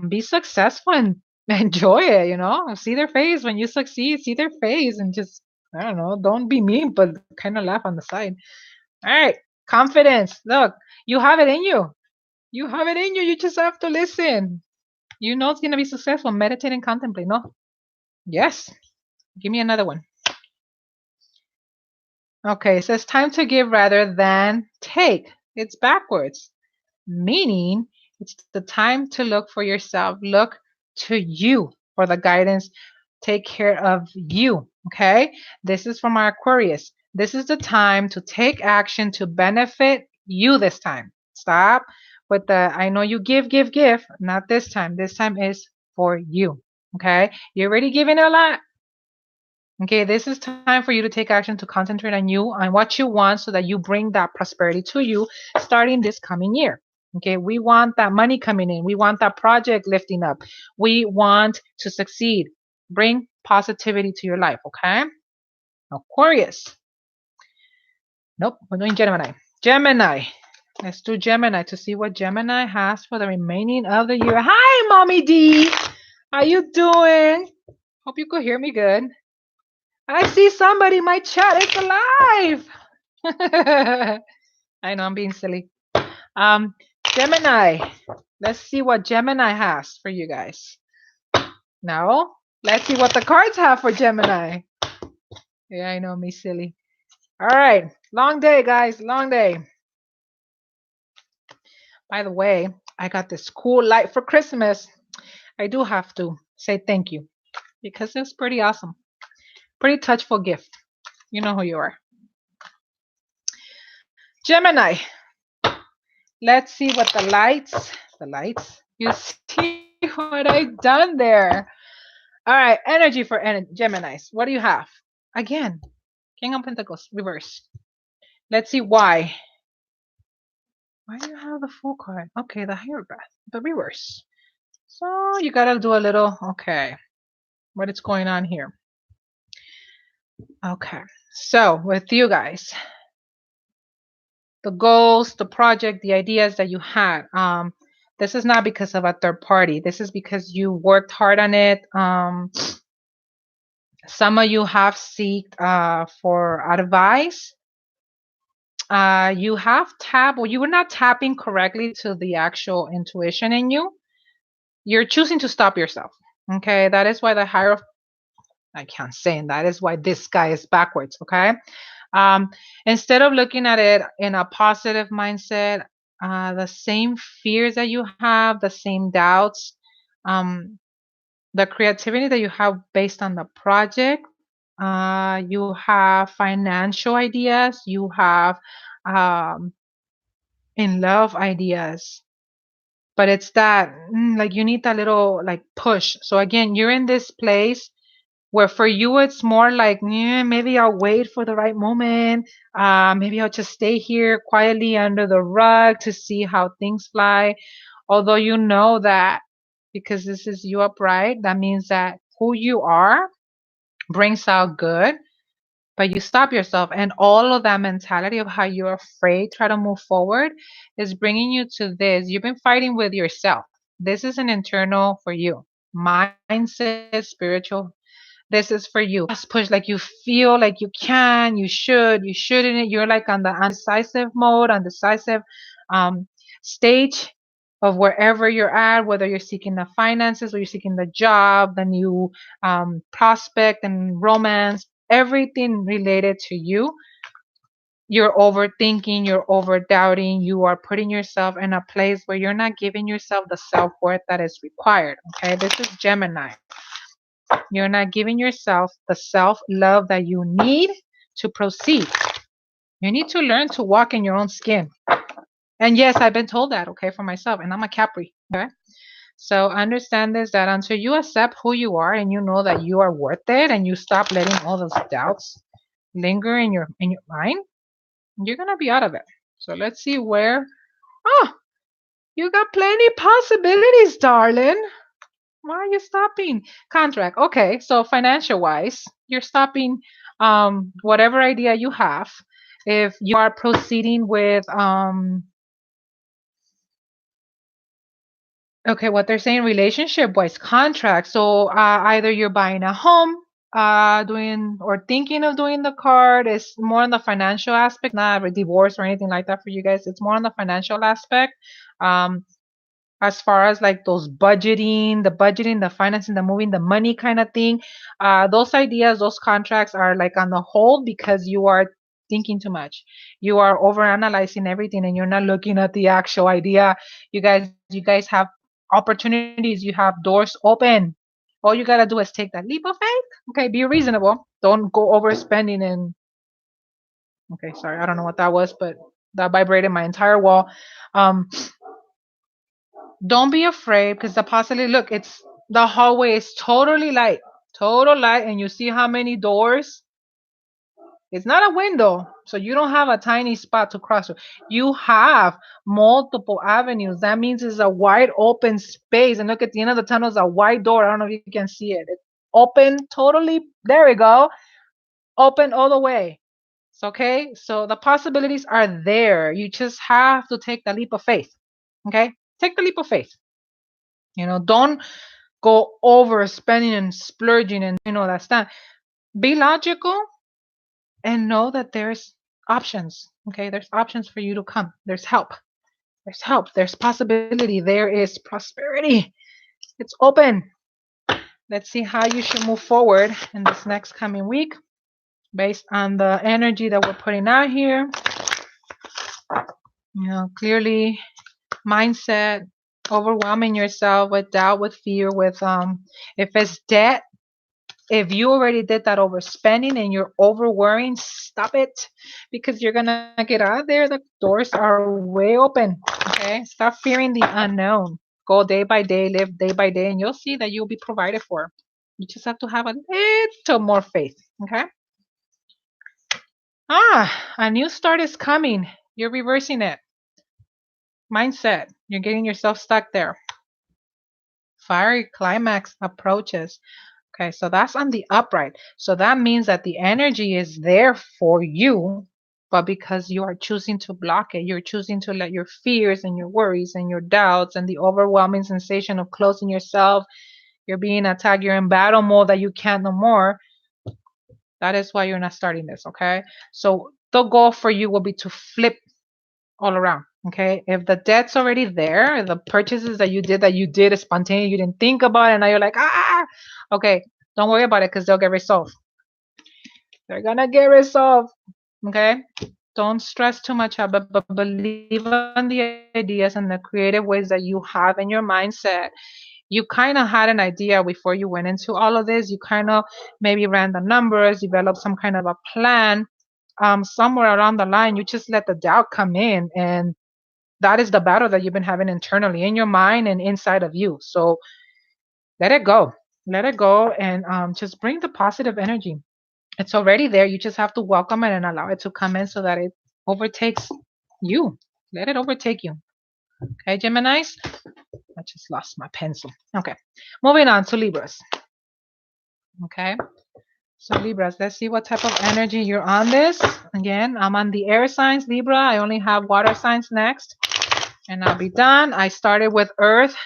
be successful and enjoy it. See their face when you succeed, see their face, and just I don't know. Don't be mean, but kind of laugh on the side. All right. Confidence. Look, you have it in you. You have it in you. You just have to listen. You know it's going to be successful. Meditate and contemplate. No? Yes. Give me another one. Okay. It says time to give rather than take. It's backwards. Meaning it's the time to look for yourself. Look to you for the guidance. Take care of you. Okay. This is from our Aquarius. This is the time to take action to benefit you this time. Stop with the I know you give. Not this time. This time is for you. Okay. You're already giving a lot. Okay, this is time for you to take action to concentrate on you, on what you want, so that you bring that prosperity to you starting this coming year. Okay, we want that money coming in. We want that project lifting up. We want to succeed. Bring positivity to your life, okay? Aquarius. Nope, we're doing Gemini. Gemini. Let's do Gemini to see what Gemini has for the remaining of the year. Hi, Mommy D. How you doing? Hope you could hear me good. I see somebody in my chat. It's alive. I know I'm being silly. Gemini. Let's see what Gemini has for you guys. No? Let's see what the cards have for Gemini. Yeah, I know, me silly. All right. Long day, guys. Long day. By the way, I got this cool light for Christmas. I do have to say thank you because it's pretty awesome. Pretty touchful gift. You know who you are. Gemini. Let's see what the lights. You see what I've done there. All right, energy for Geminis. What do you have? Again, King of Pentacles, reverse. Let's see why. Why do you have the Fool card? Okay, the Hierophant, but reverse. So you gotta do a little, okay, what is going on here? Okay, so with you guys, the goals, the project, the ideas that you had, this is not because of a third party. This is because you worked hard on it. Some of you have sought for advice. You have tapped, or you were not tapping correctly to the actual intuition in you. You're choosing to stop yourself. Okay, that is why the Hierophant, I can't say, and that is why this guy is backwards. Okay, instead of looking at it in a positive mindset, the same fears that you have, the same doubts, the creativity that you have based on the project, you have financial ideas, you have in love ideas, but it's that like you need that little like push. So again, you're in this place where for you it's more like, yeah, maybe I'll wait for the right moment. Maybe I'll just stay here quietly under the rug to see how things fly. Although you know that because this is you upright, that means that who you are brings out good, but you stop yourself. And all of that mentality of how you're afraid, try to move forward, is bringing you to this. You've been fighting with yourself. This is an internal for you. Mindset, spiritual, this is for you. Just push like you feel like you can, you should, you shouldn't. You're like on the undecisive mode, undecisive stage of wherever you're at, whether you're seeking the finances or you're seeking the job, the new prospect and romance, everything related to you. You're overthinking, you're over doubting, you are putting yourself in a place where you're not giving yourself the self worth that is required. Okay, this is Gemini. You're not giving yourself the self love that you need to proceed. You need to learn to walk in your own skin. And yes, I've been told that, okay, for myself. And I'm a Capri. Okay. So understand this, that until you accept who you are and you know that you are worth it and you stop letting all those doubts linger in your mind, you're gonna be out of it. So let's see where. Oh, you got plenty possibilities, darling. Why are you stopping? Contract. Okay, so financial wise, you're stopping whatever idea you have. If you are proceeding with okay, what they're saying relationship wise contract. So either you're buying a home, doing or thinking of doing the card is more on the financial aspect, not a divorce or anything like that for you guys. It's more on the financial aspect. Um, as far as like those budgeting, the financing, the moving, the money kind of thing, those ideas, those contracts are like on the hold because you are thinking too much. You are overanalyzing everything and you're not looking at the actual idea. You guys have opportunities, you have doors open. All you gotta do is take that leap of faith. Okay, be reasonable. Don't go overspending and okay, sorry, I don't know what that was, but that vibrated my entire wall. Um, don't be afraid because the possibility, look, it's the hallway is totally light, total light, and you see how many doors? It's not a window, so you don't have a tiny spot to cross through. You have multiple avenues. That means it's a wide open space. And look, at the end of the tunnel is a wide door. I don't know if you can see it. It's open totally. There we go. Open all the way. It's okay. So the possibilities are there. You just have to take the leap of faith. Okay? Take the leap of faith. Don't go over spending and splurging and that stuff. Be logical and know that there's options. Okay, there's options for you to come. There's help. There's help. There's possibility. There is prosperity. It's open. Let's see how you should move forward in this next coming week based on the energy that we're putting out here. Clearly mindset, overwhelming yourself with doubt, with fear, with if it's debt. If you already did that overspending and you're over worrying, stop it because you're gonna get out of there. The doors are way open. Okay, stop fearing the unknown. Go day by day, live day by day, and you'll see that you'll be provided for. You just have to have a little more faith. Okay. A new start is coming. You're reversing it. Mindset. You're getting yourself stuck there. Fiery climax approaches. Okay, so that's on the upright. So that means that the energy is there for you, but because you are choosing to block it, you're choosing to let your fears and your worries and your doubts and the overwhelming sensation of closing yourself, you're being attacked, you're in battle mode that you can't no more. That is why you're not starting this, okay? So the goal for you will be to flip all around. Okay, if the debt's already there, the purchases that you did spontaneous, you didn't think about it, and now you're like, okay, don't worry about it because they'll get resolved. They're gonna get resolved. Okay, don't stress too much about it, but believe on the ideas and the creative ways that you have in your mindset. You kind of had an idea before you went into all of this. You kind of maybe ran the numbers, developed some kind of a plan. Somewhere along the line, you just let the doubt come in, and that is the battle that you've been having internally in your mind and inside of you. So let it go. Let it go and just bring the positive energy. It's already there. You just have to welcome it and allow it to come in so that it overtakes you. Let it overtake you. Okay, Geminis? I just lost my pencil. Okay, moving on to Libras. Okay, so Libras, let's see what type of energy you're on this. Again, I'm on the air signs, Libra. I only have water signs next. And I'll be done. I started with Earth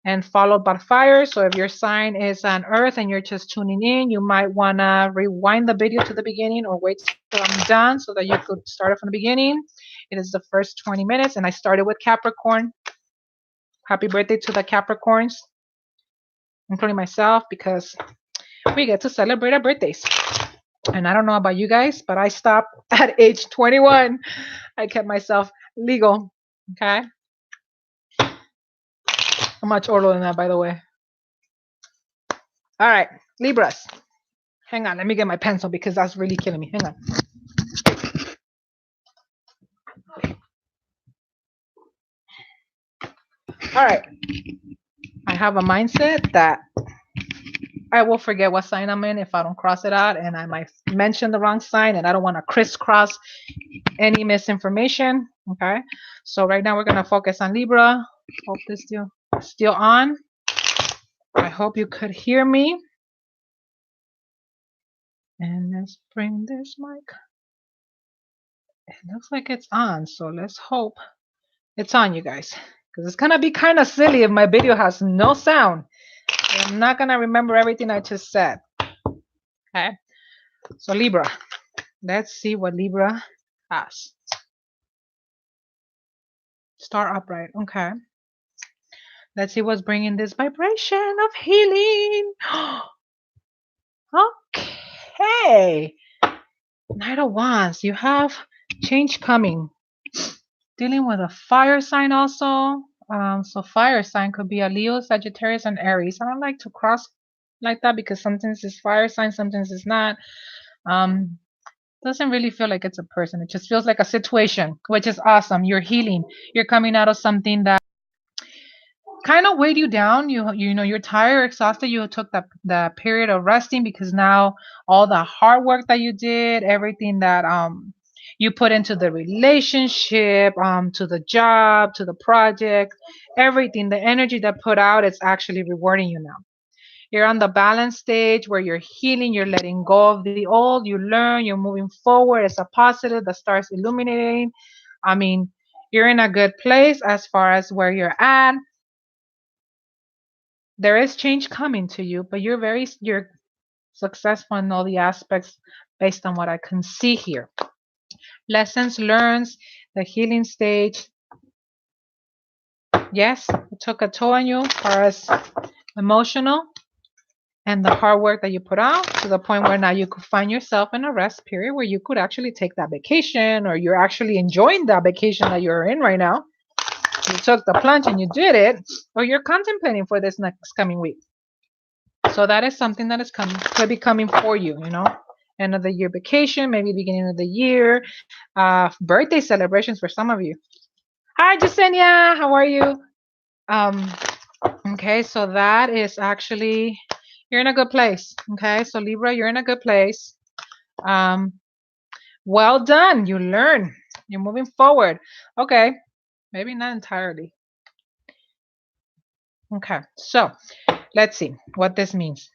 and followed by fire. So if your sign is on Earth and you're just tuning in, you might want to rewind the video to the beginning or wait till I'm done so that you could start it from the beginning. It is the first 20 minutes, and I started with Capricorn. Happy birthday to the Capricorns, including myself, because we get to celebrate our birthdays. And I don't know about you guys, but I stopped at age 21. I kept myself legal. Okay. I'm much older than that, by the way. All right, Libras. Hang on, let me get my pencil because that's really killing me. Hang on. All right. I have a mindset that I will forget what sign I'm in if I don't cross it out, and I might mention the wrong sign, and I don't want to crisscross any misinformation. Okay. So right now we're gonna focus on Libra. Hope this still on. I hope you could hear me. And let's bring this mic. It looks like it's on, so let's hope it's on, you guys. Because it's gonna be kind of silly if my video has no sound. I'm not gonna remember everything I just said. Okay. So Libra. Let's see what Libra has. Star upright. Okay. Let's see what's bringing this vibration of healing. Okay. Knight of Wands. You have change coming. Dealing with a fire sign also. So fire sign could be a Leo, Sagittarius, and Aries. I don't like to cross like that because sometimes it's fire sign, sometimes it's not. Um, doesn't really feel like it's a person. It just feels like a situation, which is awesome. You're healing. You're coming out of something that kind of weighed you down. You know you're tired, exhausted. You took the period of resting because now all the hard work that you did, everything that you put into the relationship, to the job, to the project, everything, the energy that put out, it's actually rewarding you now. You're on the balance stage where you're healing, you're letting go of the old, you learn, you're moving forward. It's a positive, the stars illuminating. I mean, you're in a good place as far as where you're at. There is change coming to you, but you're successful in all the aspects based on what I can see here. Lessons learned, the healing stage. Yes, it took a toll on you as far as emotional and the hard work that you put out to the point where now you could find yourself in a rest period where you could actually take that vacation, or you're actually enjoying that vacation that you're in right now. You took the plunge and you did it, or you're contemplating for this next coming week. So that is something that is coming, could be coming for you, end of the year vacation, maybe beginning of the year, birthday celebrations for some of you. Hi, Jasenia, how are you? Um, okay, so that is actually, you're in a good place. Okay, so Libra, you're in a good place. Um, well done. You learn. You're moving forward. Okay, maybe not entirely. Okay, so let's see what this means.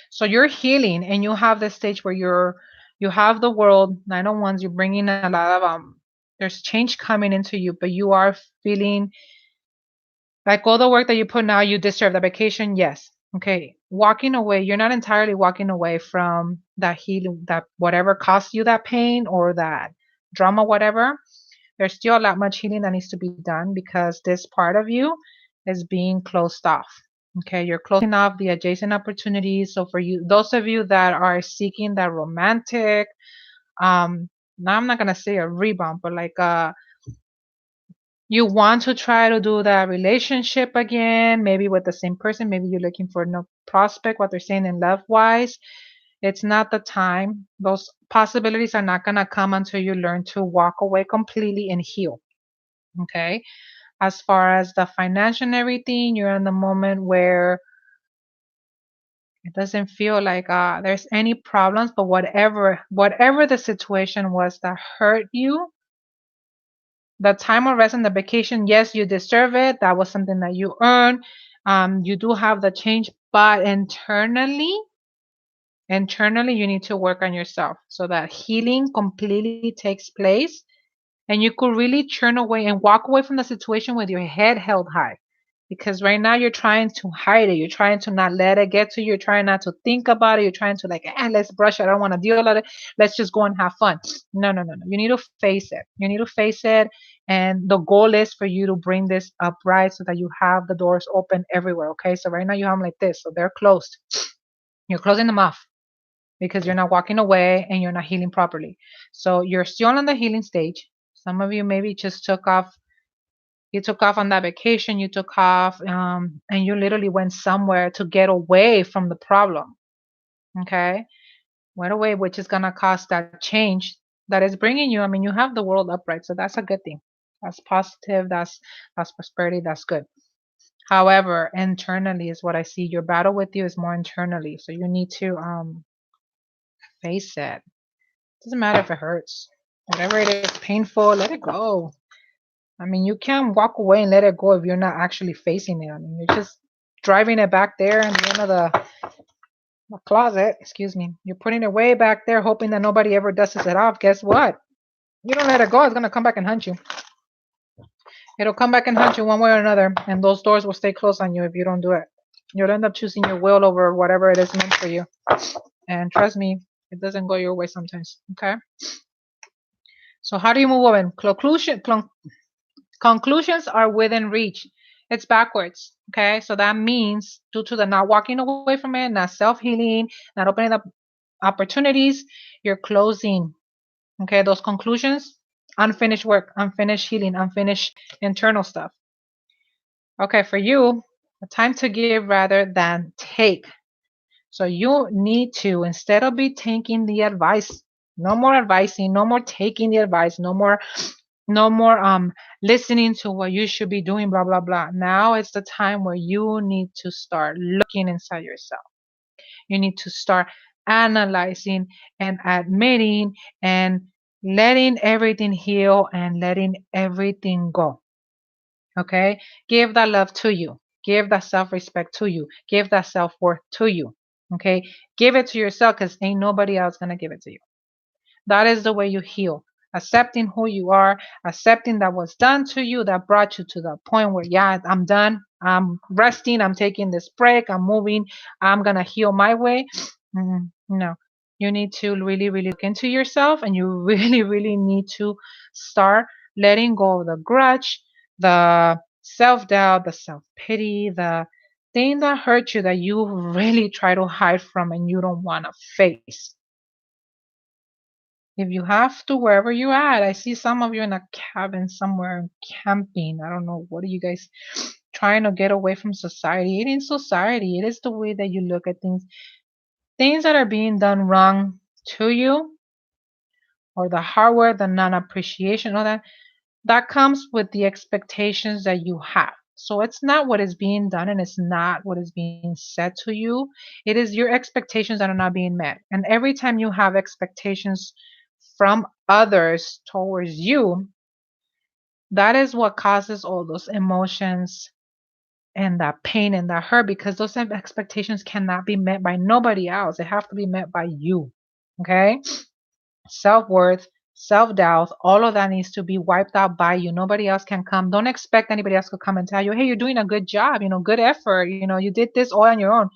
So you're healing, and you have this stage where you have the world 901s. You're bringing a lot of there's change coming into you, but you are feeling like all the work that you put now, you deserve the vacation. Yes. Okay. Walking away, you're not entirely walking away from that healing, that whatever caused you that pain or that drama, whatever. There's still a lot much healing that needs to be done because this part of you is being closed off. Okay, you're closing off the adjacent opportunities. So for you, those of you that are seeking that romantic, now I'm not gonna say a rebound, but like you want to try to do that relationship again, maybe with the same person, maybe you're looking for no prospect, what they're saying in love wise. It's not the time. Those possibilities are not gonna come until you learn to walk away completely and heal. Okay. As far as the financial and everything, you're in the moment where it doesn't feel like there's any problems, but whatever the situation was that hurt you, the time of rest and the vacation, yes, you deserve it. That was something that you earned. You do have the change, but internally, you need to work on yourself so that healing completely takes place, and you could really turn away and walk away from the situation with your head held high. Because right now you're trying to hide it. You're trying to not let it get to you. You're trying not to think about it. You're trying to like, let's brush it. I don't want to deal with it. Let's just go and have fun. No, no, no, no. You need to face it. You need to face it. And the goal is for you to bring this upright so that you have the doors open everywhere. Okay. So right now you have them like this. So they're closed. You're closing them off because you're not walking away and you're not healing properly. So you're still on the healing stage. Some of you maybe just took off. You took off on that vacation, you took off, and you literally went somewhere to get away from the problem. Okay. Went away, which is going to cause that change that is bringing you. I mean, you have the world upright. So that's a good thing. That's positive. That's prosperity. That's good. However, internally is what I see. Your battle with you is more internally. So you need to face it. Doesn't matter if it hurts. Whatever it is painful, let it go. I mean, you can't walk away and let it go if you're not actually facing it. I mean, you're just driving it back there in the end of the closet. Excuse me. You're putting it way back there, hoping that nobody ever dusts it off. Guess what? You don't let it go, it's gonna come back and hunt you. It'll come back and hunt you one way or another, and those doors will stay closed on you if you don't do it. You'll end up choosing your will over whatever it is meant for you. And trust me, it doesn't go your way sometimes. Okay. So how do you move on? Conclusions are within reach. It's backwards. Okay. So that means due to the not walking away from it, not self-healing, not opening up opportunities, you're closing. Okay. Those conclusions, unfinished work, unfinished healing, unfinished internal stuff. Okay. For you, a time to give rather than take. So you need to, instead of be taking the advice, no more advising, no more taking the advice, no more listening to what you should be doing, blah blah blah. Now it's the time where you need to start looking inside yourself. You need to start analyzing and admitting and letting everything heal and letting everything go. Okay? Give that love to you. Give that self-respect to you. Give that self-worth to you. Okay? Give it to yourself because ain't nobody else gonna give it to you. That is the way you heal. Accepting who you are, accepting that was done to you that brought you to the point where, yeah, I'm done. I'm resting. I'm taking this break. I'm moving. I'm going to heal my way. No, you need to really, really look into yourself and you really, really need to start letting go of the grudge, the self doubt, the self pity, the thing that hurt you that you really try to hide from and you don't want to face. If you have to, wherever you at, I see some of you in a cabin somewhere camping. I don't know. What are you guys trying to get away from society? It is society. It is the way that you look at things. Things that are being done wrong to you, or the hardware, the non-appreciation, all that comes with the expectations that you have. So it's not what is being done and it's not what is being said to you. It is your expectations that are not being met. And every time you have expectations from others towards you, that is what causes all those emotions and that pain and that hurt because those expectations cannot be met by nobody else. They have to be met by you. Okay? Self-worth, self-doubt, all of that needs to be wiped out by you. Nobody else can come. Don't expect anybody else to come and tell you, hey, you're doing a good job, good effort, you did this all on your own.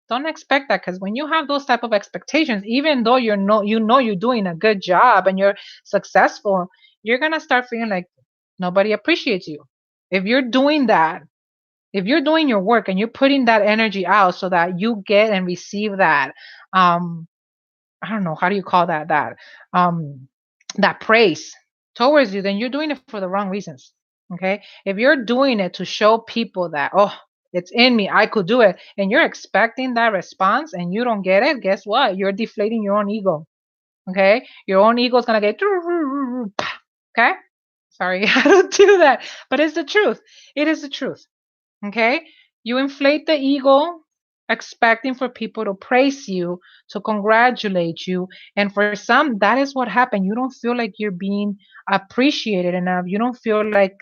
Don't expect that because when you have those type of expectations, even though you're doing a good job and you're successful, you're gonna start feeling like nobody appreciates you. If you're doing that, if you're doing your work and you're putting that energy out so that you get and receive that I don't know, how do you call um that praise towards you, then you're doing it for the wrong reasons. Okay? If you're doing it to show people that, oh, it's in me, I could do it, and you're expecting that response and you don't get it, guess what? You're deflating your own ego. Okay? Your own ego is gonna get okay? Sorry, I don't do that. But it's the truth. It is the truth. Okay? You inflate the ego expecting for people to praise you, to congratulate you. And for some, that is what happened. You don't feel like you're being appreciated enough. You don't feel like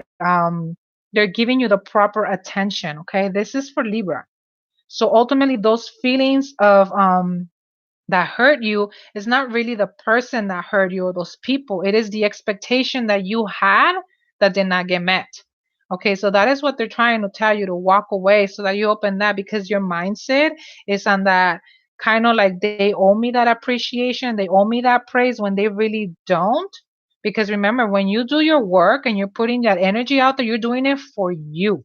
they're giving you the proper attention. Okay? This is for Libra. So ultimately, those feelings of that hurt you is not really the person that hurt you or those people. It is the expectation that you had that did not get met. Okay, so that is what they're trying to tell you, to walk away so that you open that, because your mindset is on that kind of like they owe me that appreciation, they owe me that praise when they really don't. Because remember, when you do your work and you're putting that energy out there, you're doing it for you.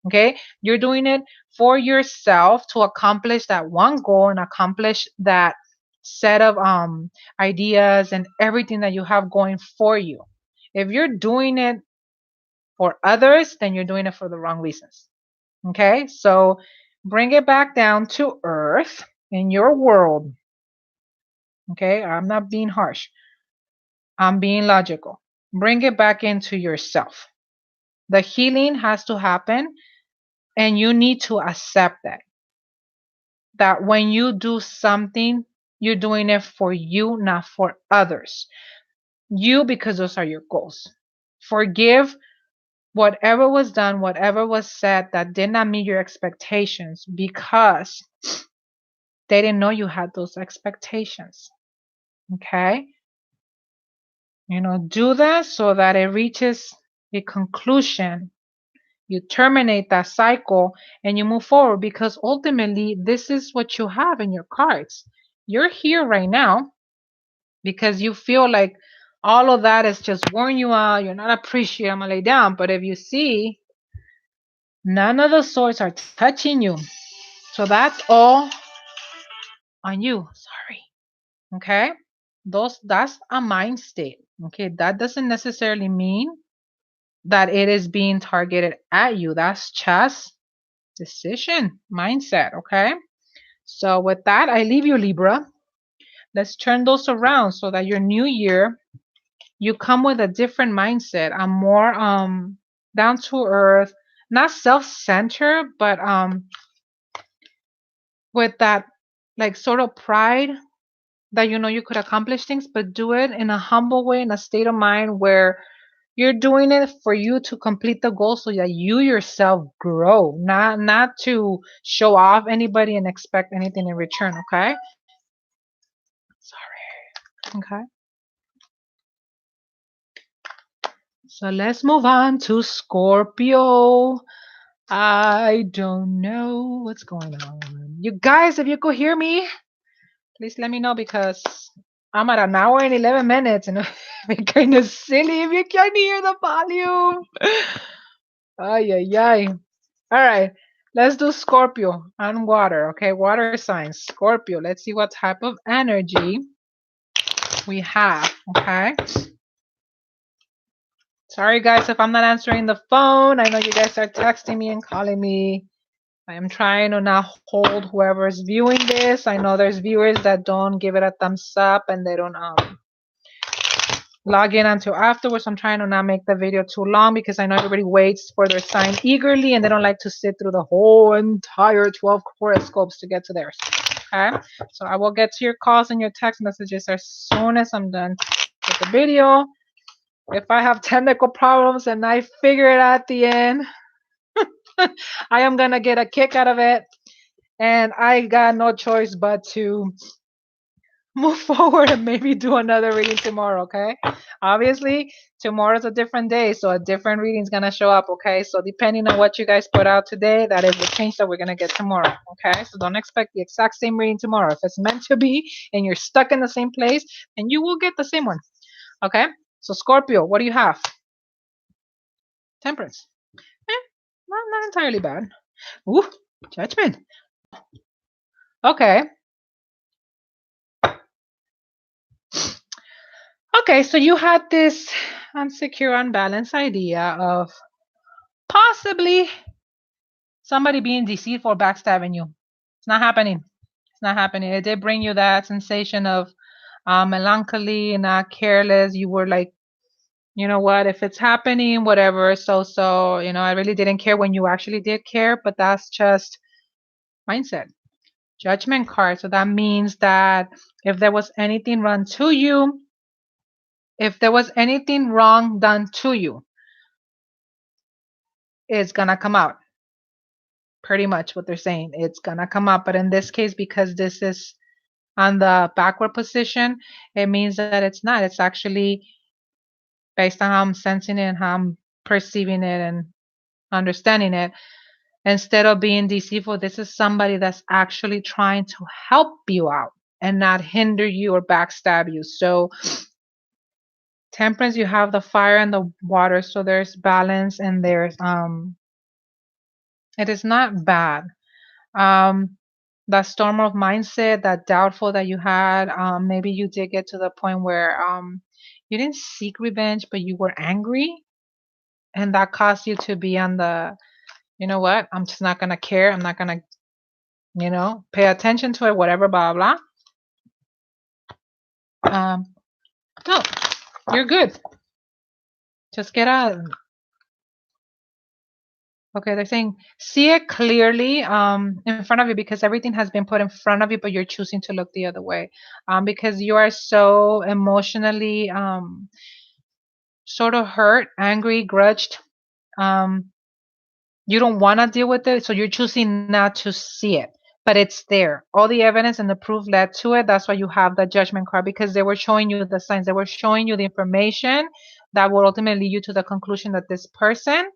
Okay, you're doing it for yourself to accomplish that one goal and accomplish that set of ideas and everything that you have going for you. If you're doing it for others, then you're doing it for the wrong reasons. Okay, so bring it back down to earth in your world. Okay, I'm not being harsh, I'm being logical. Bring it back into yourself. The healing has to happen, and you need to accept that when you do something, you're doing it for you, not for others. You, because those are your goals. Forgive whatever was done, whatever was said that did not meet your expectations, because they didn't know you had those expectations. Okay? Do that so that it reaches a conclusion. You terminate that cycle and you move forward, because ultimately this is what you have in your cards. You're here right now because you feel like all of that is just wearing you out. You're not appreciating. I'm gonna lay down. But if you see, none of the swords are touching you. So that's all on you. Sorry. Okay. That's a mind state. Okay. That doesn't necessarily mean that it is being targeted at you. That's just decision mindset. Okay. So with that, I leave you, Libra. Let's turn those around so that your new year, you come with a different mindset, a more down to earth, not self-centered, but with that like sort of pride that you know you could accomplish things, but do it in a humble way, in a state of mind where you're doing it for you to complete the goal so that you yourself grow, not to show off anybody and expect anything in return. Okay. Sorry. Okay. So let's move on to Scorpio. I don't know what's going on. You guys, if you could hear me, please let me know, because I'm at an hour and 11 minutes and it's kind of silly if you can't hear the volume. Ay, ay, ay. All right, let's do Scorpio and water. Okay, water signs. Scorpio, let's see what type of energy we have. Okay. Sorry, guys, if I'm not answering the phone. I know you guys are texting me and calling me. I am trying to not hold whoever's viewing this. I know there's viewers that don't give it a thumbs up and they don't log in until afterwards. I'm trying to not make the video too long because I know everybody waits for their sign eagerly and they don't like to sit through the whole entire 12 horoscopes to get to theirs. Okay, so I will get to your calls and your text messages as soon as I'm done with the video. If I have technical problems and I figure it out at the end, I am gonna get a kick out of it, and I got no choice but to move forward and maybe do another reading tomorrow. Okay, obviously tomorrow's a different day, so a different reading is gonna show up. Okay, so depending on what you guys put out today, that is the change that we're gonna get tomorrow. Okay, so don't expect the exact same reading tomorrow. If it's meant to be and you're stuck in the same place, then you will get the same one. Okay, so Scorpio, what do you have? Temperance. Not entirely bad. Ooh, Judgment. Okay. Okay, so you had this unsecure, unbalanced idea of possibly somebody being deceitful or backstabbing you. It's not happening. It's not happening. It did bring you that sensation of melancholy, not careless. You were like, you know what, if it's happening, whatever, so, you know, I really didn't care when you actually did care, but that's just mindset. Judgment card. So that means that if there was anything wrong to you, if there was anything wrong done to you, it's gonna come out. Pretty much what they're saying. It's gonna come out. But in this case, because this is on the backward position, it means that it's not. It's actually based on how I'm sensing it and how I'm perceiving it and understanding it. Instead of being deceitful, this is somebody that's actually trying to help you out and not hinder you or backstab you. So Temperance, you have the fire and the water, so there's balance and there's it is not bad. That storm of mindset, that doubtful that you had, maybe you did get to the point where you didn't seek revenge, but you were angry, and that caused you to be on the, you know what, I'm just not gonna care, I'm not gonna, you know, pay attention to it, whatever, blah blah. No, you're good. Just get out. Okay, they're saying see it clearly in front of you, because everything has been put in front of you, but you're choosing to look the other way because you are so emotionally sort of hurt, angry, grudged. Um, you don't want to deal with it, so you're choosing not to see it, but it's there. All the evidence and the proof led to it. That's why you have the Judgment card, because they were showing you the signs, they were showing you the information that will ultimately lead you to the conclusion that this person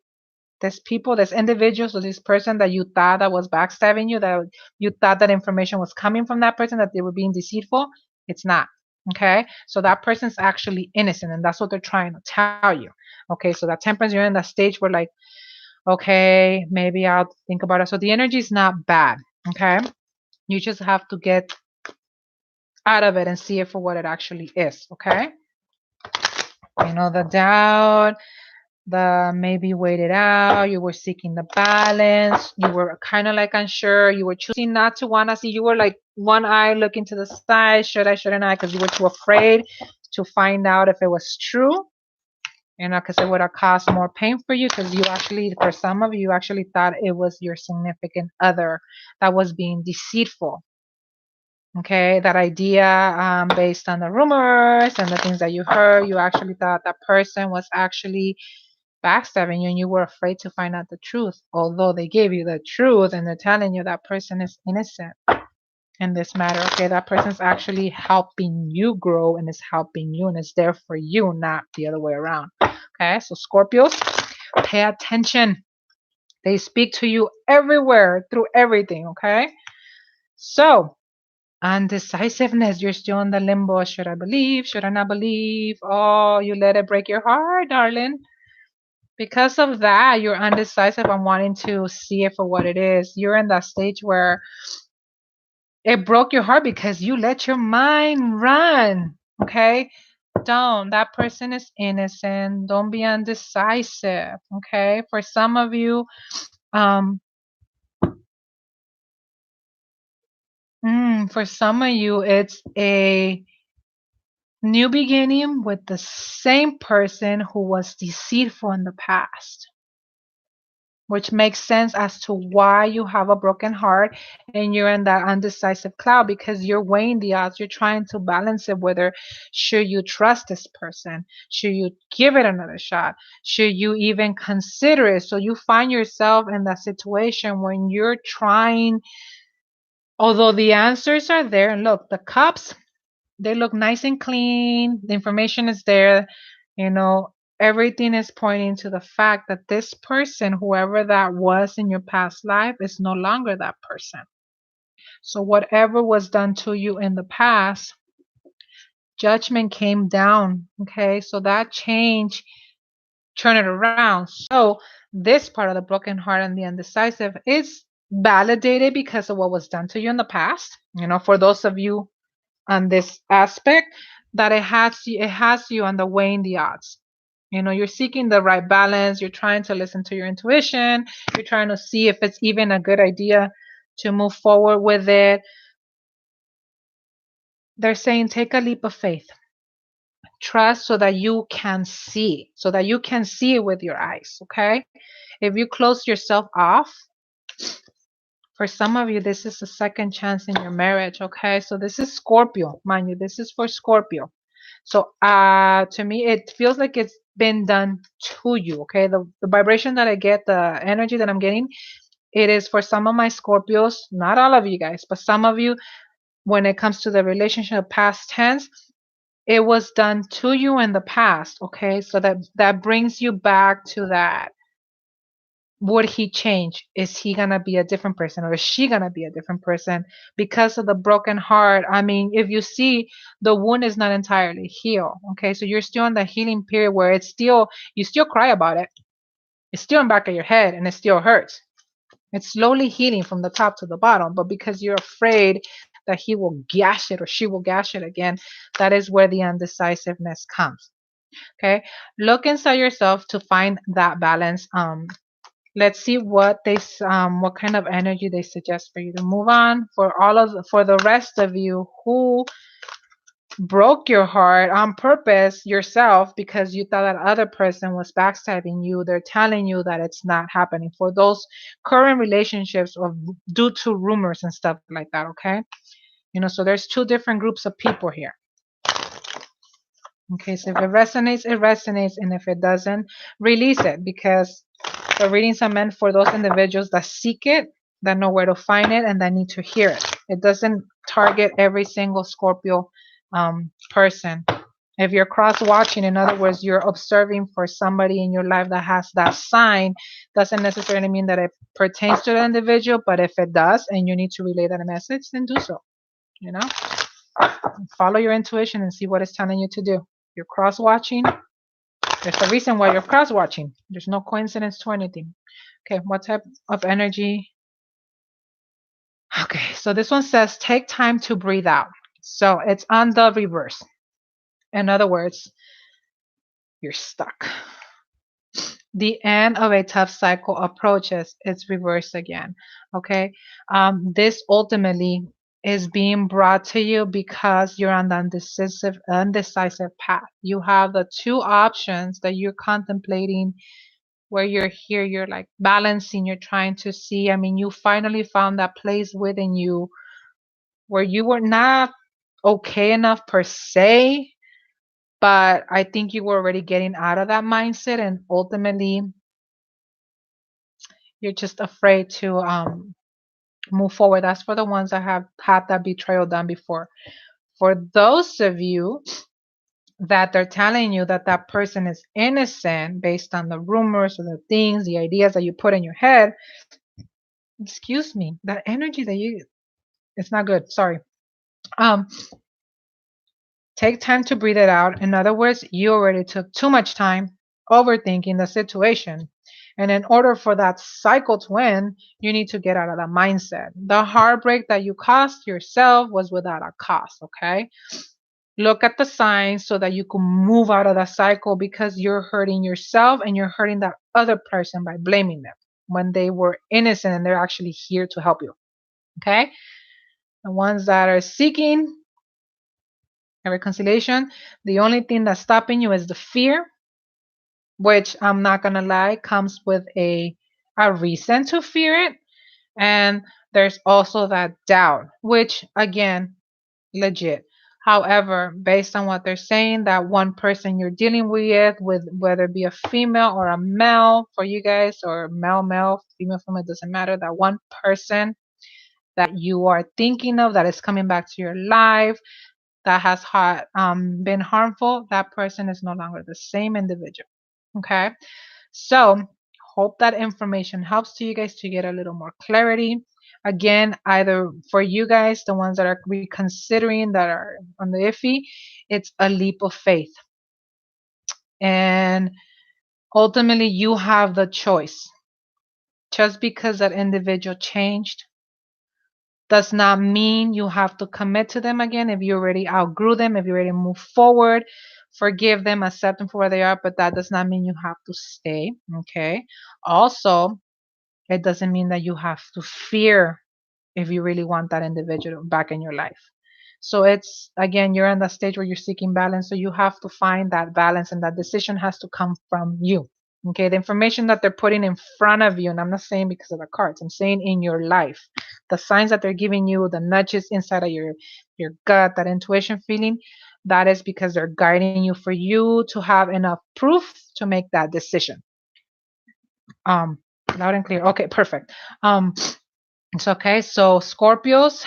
There's people, there's individuals, or this person that you thought that was backstabbing you, that you thought that information was coming from that person, that they were being deceitful. It's not. Okay, so that person's actually innocent, and that's what they're trying to tell you. Okay, so that temperance, you're in that stage where like, okay, maybe I'll think about it. So the energy is not bad. Okay, you just have to get out of it and see it for what it actually is. Okay, the doubt, the maybe wait it out, you were seeking the balance, you were kind of like unsure, you were choosing not to want to see, you were like one eye looking to the side, shouldn't I, because you were too afraid to find out if it was true, because it would have caused more pain for you, because you actually, for some of you actually thought it was your significant other that was being deceitful. Okay, that idea, based on the rumors and the things that you heard, you actually thought that person was actually backstabbing you, and you were afraid to find out the truth, although they gave you the truth and they're telling you that person is innocent in this matter. Okay, that person's actually helping you grow and is helping you and is there for you, not the other way around. Okay, so Scorpios, pay attention. They speak to you everywhere through everything. Okay, so undecisiveness, you're still in the limbo. Should I believe? Should I not believe? Oh, you let it break your heart, darling. Because of that, you're undecisive on wanting to see it for what it is. You're in that stage where it broke your heart because you let your mind run. Okay? Don't. That person is innocent. Don't be undecisive. Okay? For some of you, it's a new beginning with the same person who was deceitful in the past, which makes sense as to why you have a broken heart and you're in that undecisive cloud, because you're weighing the odds. You're trying to balance it, whether should you trust this person, should you give it another shot, should you even consider it. So you find yourself in that situation when you're trying, although the answers are there, and look, the cups, they look nice and clean, the information is there, you know, everything is pointing to the fact that this person, whoever that was in your past life, is no longer that person. So whatever was done to you in the past, judgment came down. Okay, so that change, turn it around. So this part of the broken heart and the undecisive is validated because of what was done to you in the past. For those of you on this aspect, that it has you on the weighing the odds. You're seeking the right balance. You're trying to listen to your intuition. You're trying to see if it's even a good idea to move forward with it. They're saying take a leap of faith. Trust so that you can see, it with your eyes. Okay, if you close yourself off, for some of you, this is a second chance in your marriage. Okay, so this is Scorpio, mind you, this is for Scorpio. So to me, it feels like it's been done to you. Okay, the vibration that I get, the energy that I'm getting, it is for some of my Scorpios, not all of you guys, but some of you. When it comes to the relationship past tense, it was done to you in the past. Okay, so that brings you back to that. Would he change? Is he gonna be a different person, or is she gonna be a different person because of the broken heart? I mean, if you see, the wound is not entirely healed. Okay, so you're still in the healing period where you still cry about it. It's still in the back of your head and it still hurts. It's slowly healing from the top to the bottom, but because you're afraid that he will gash it or she will gash it again, that is where the undecisiveness comes. Okay, look inside yourself to find that balance. Let's see what kind of energy they suggest for you to move on. For the rest of you who broke your heart on purpose yourself because you thought that other person was backstabbing you, they're telling you that it's not happening. For those current relationships or due to rumors and stuff like that. Okay, so there's two different groups of people here. Okay, so if it resonates, it resonates, and if it doesn't, release it, because the readings are meant for those individuals that seek it, that know where to find it, and that need to hear it. It doesn't target every single Scorpio person. If you're cross watching, in other words, you're observing for somebody in your life that has that sign, doesn't necessarily mean that it pertains to the individual, but if it does and you need to relay that message, then do so. You know, follow your intuition and see what it's telling you to do. You're cross watching. There's a reason why you're cross watching. There's no coincidence to anything. Okay, what type of energy? Okay, so this one says take time to breathe out. So it's on the reverse. In other words, you're stuck. The end of a tough cycle approaches, it's reversed again. Okay. This ultimately is being brought to you because you're on the undecisive path. You have the two options that you're contemplating where you're here, you're like balancing, you're trying to see. I mean, you finally found that place within you where you were not okay enough per se, but I think you were already getting out of that mindset, and ultimately you're just afraid to move forward. That's for the ones that have had that betrayal done before. For those of you that they're telling you that that person is innocent based on the rumors or the things, the ideas that you put in your head, excuse me, that energy that you, it's not good. Sorry. Um, Take time to breathe it out. In other words, you already took too much time overthinking the situation. And in order for that cycle to end, you need to get out of that mindset. The heartbreak that you caused yourself was without a cost, okay? Look at the signs so that you can move out of that cycle because you're hurting yourself and you're hurting that other person by blaming them when they were innocent and they're actually here to help you, okay? The ones that are seeking a reconciliation, the only thing that's stopping you is the fear, which I'm not gonna lie, comes with a reason to fear it. And there's also that doubt, which again, legit. However, based on what they're saying, that one person you're dealing with whether it be a female or a male for you guys, or male, female, it doesn't matter. That one person that you are thinking of that is coming back to your life that has been harmful, that person is no longer the same individual. Okay. So, hope that information helps to you guys to get a little more clarity. Again, either for you guys, the ones that are reconsidering that are on the iffy, it's a leap of faith. And ultimately, you have the choice. Just because that individual changed does not mean you have to commit to them again. If you already outgrew them, if you already moved forward, forgive them, accept them for where they are, but that does not mean you have to stay. Okay. Also, it doesn't mean that you have to fear if you really want that individual back in your life. So it's again, you're in that stage where you're seeking balance. So you have to find that balance, and that decision has to come from you. Okay, the information that they're putting in front of you, and I'm not saying because of the cards, I'm saying in your life, the signs that they're giving you, the nudges inside of your gut, that intuition feeling, that is because they're guiding you for you to have enough proof to make that decision. Um, Loud and clear. Okay, perfect. It's okay. So Scorpios,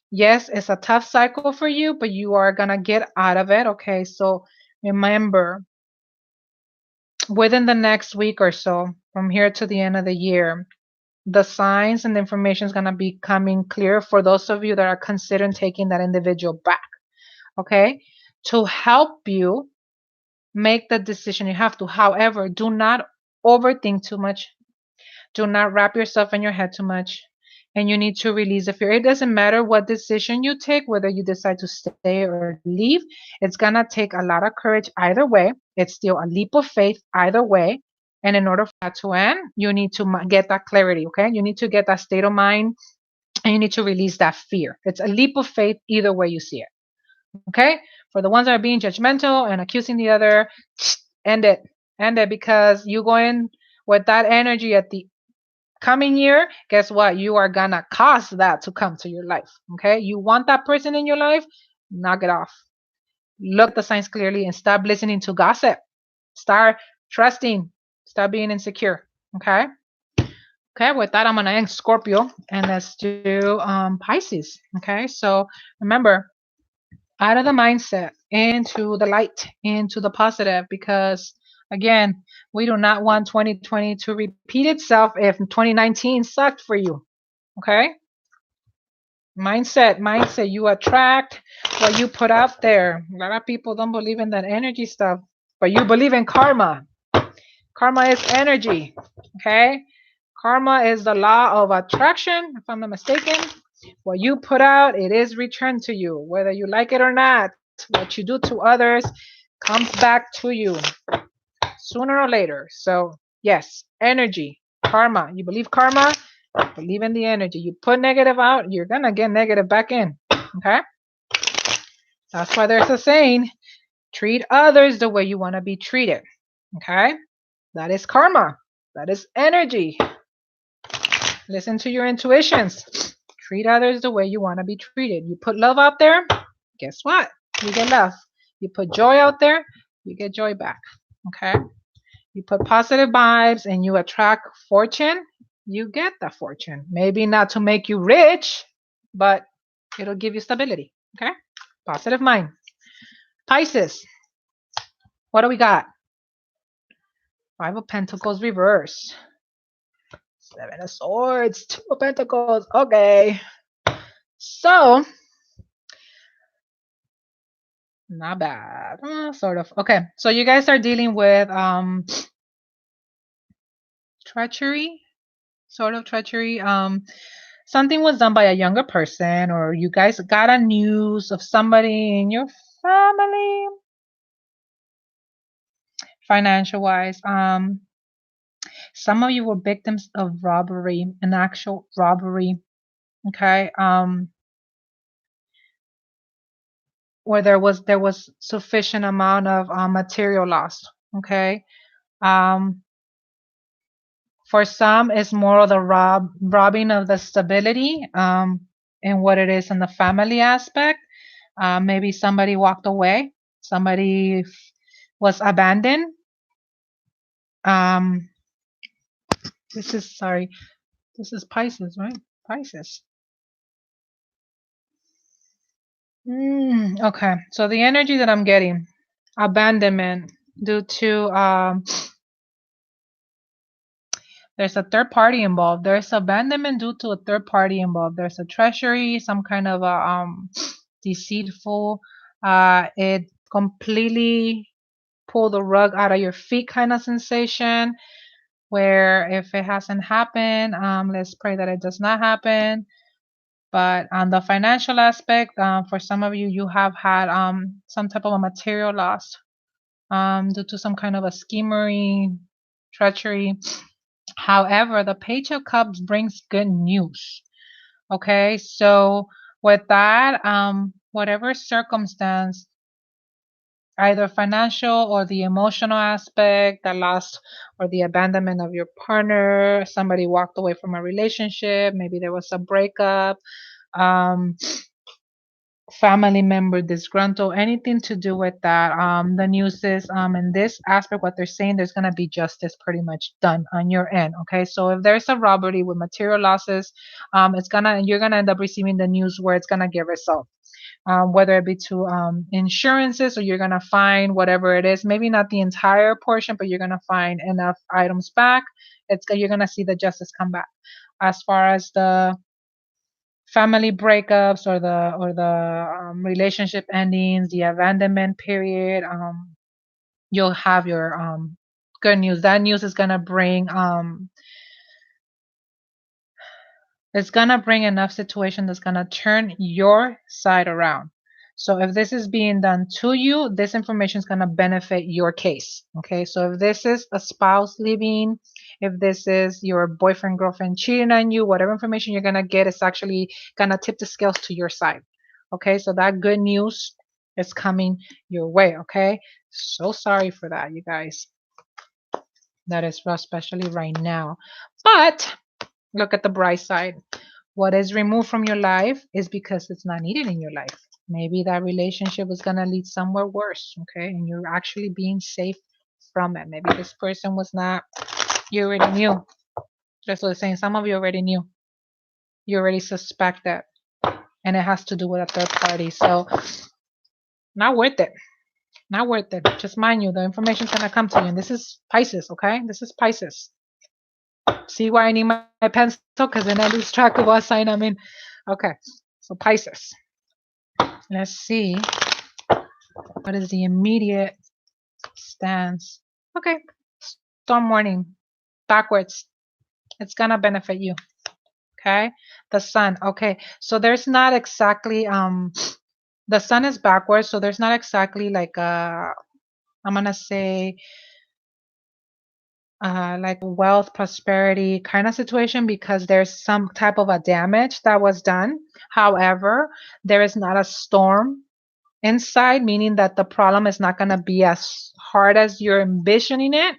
yes, it's a tough cycle for you, but you are gonna get out of it. Okay, so remember, within the next week or so, from here to the end of the year, the signs and the information is gonna be coming clear for those of you that are considering taking that individual back. Okay, to help you make the decision, you have to. However, do not overthink too much. Do not wrap yourself in your head too much. And you need to release the fear. It doesn't matter what decision you take, whether you decide to stay or leave. It's going to take a lot of courage either way. It's still a leap of faith either way. And in order for that to end, you need to get that clarity, okay? You need to get that state of mind, and you need to release that fear. It's a leap of faith either way you see it, okay? For the ones that are being judgmental and accusing the other, end it. End it, because you go in with that energy at the coming year, guess what? You are gonna cause that to come to your life. Okay. You want that person in your life, knock it off. Look at the signs clearly and stop listening to gossip. Start trusting. Stop being insecure. Okay. Okay. With that, I'm gonna end Scorpio, and let's do Pisces. Okay. So remember, out of the mindset into the light, into the positive, because again, we do not want 2020 to repeat itself if 2019 sucked for you. Okay? Mindset. You attract what you put out there. A lot of people don't believe in that energy stuff, but you believe in karma. Karma is energy. Okay? Karma is the law of attraction, if I'm not mistaken. What you put out, it is returned to you, whether you like it or not. What you do to others comes back to you sooner or later. So, yes, energy, karma. You believe karma, believe in the energy. You put negative out, you're going to get negative back in. Okay? That's why there's a saying, treat others the way you want to be treated. Okay? That is karma. That is energy. Listen to your intuitions. Treat others the way you want to be treated. You put love out there, guess what? You get love. You put joy out there, you get joy back. Okay? You put positive vibes and you attract fortune, you get that fortune. Maybe not to make you rich, but it'll give you stability. Okay? Positive mind. Pisces, what do we got? Five of Pentacles reverse. Seven of Swords, Two of Pentacles. Okay. So, not bad. Sort of. Okay. So you guys are dealing with treachery, sort of treachery. Something was done by a younger person, or you guys got a news of somebody in your family, financial wise. Some of you were victims of robbery, an actual robbery. Okay. Where there was sufficient amount of material loss. Okay. For some, it's more of the robbing of the stability and what it is in the family aspect. Maybe somebody walked away, somebody was abandoned. This is Pisces, right? Pisces. Okay, so the energy that I'm getting, abandonment due to there's a third party involved. There's abandonment due to a third party involved. There's a treachery, some kind of a deceitful. It completely pull the rug out of your feet kind of sensation. Where if it hasn't happened, let's pray that it does not happen. But on the financial aspect, for some of you, you have had some type of a material loss due to some kind of a schemery, treachery. However, the Page of Cups brings good news. Okay, so with that, whatever circumstance, either financial or the emotional aspect, the loss or the abandonment of your partner, somebody walked away from a relationship, maybe there was a breakup, family member disgruntled, anything to do with that. The news is in this aspect, what they're saying, there's gonna be justice pretty much done on your end. Okay, so if there's a robbery with material losses, you're gonna end up receiving the news where it's gonna get resolved. Whether it be to insurances, or you're gonna find whatever it is, maybe not the entire portion, but you're gonna find enough items back. You're gonna see the justice come back. As far as the family breakups or the relationship endings, the abandonment period, you'll have your good news. That news is gonna bring it's gonna bring enough situation that's gonna turn your side around. So if this is being done to you, this information is gonna benefit your case. Okay, so if this is a spouse leaving, if this is your boyfriend, girlfriend cheating on you, whatever information you're gonna get is actually gonna tip the scales to your side. Okay, so that good news is coming your way. Okay, so sorry for that, you guys. That is rough, especially right now. But look at the bright side. What is removed from your life is because it's not needed in your life. Maybe that relationship is going to lead somewhere worse, okay? And you're actually being safe from it. Maybe this person was not, you already knew. Just like saying, some of you already knew. You already suspect that. And it has to do with a third party. So Not worth it. Not worth it. Just mind you, the information's gonna come to you. And this is Pisces, okay? This is Pisces. See why I need my pencil? Because then I lose track of what sign I'm in. Okay, so Pisces. Let's see. What is the immediate stance? Okay, storm warning. Backwards. It's gonna benefit you. Okay, the sun. Okay, so there's not exactly the sun is backwards, so there's not exactly like I'm gonna say like wealth prosperity kind of situation because there's some type of a damage that was done. However, there is not a storm inside, meaning that the problem is not going to be as hard as you're envisioning it.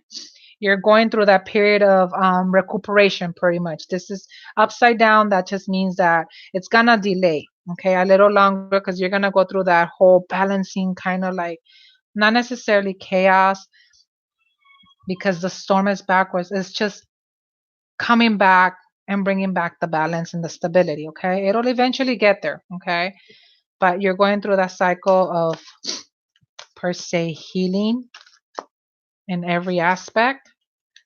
You're going through that period of recuperation pretty much. This is upside down. That just means that it's going to delay, okay, a little longer because you're going to go through that whole balancing kind of like not necessarily chaos because the storm is backwards. It's just coming back and bringing back the balance and the stability, okay? It'll eventually get there, okay? But you're going through that cycle of, per se, healing in every aspect.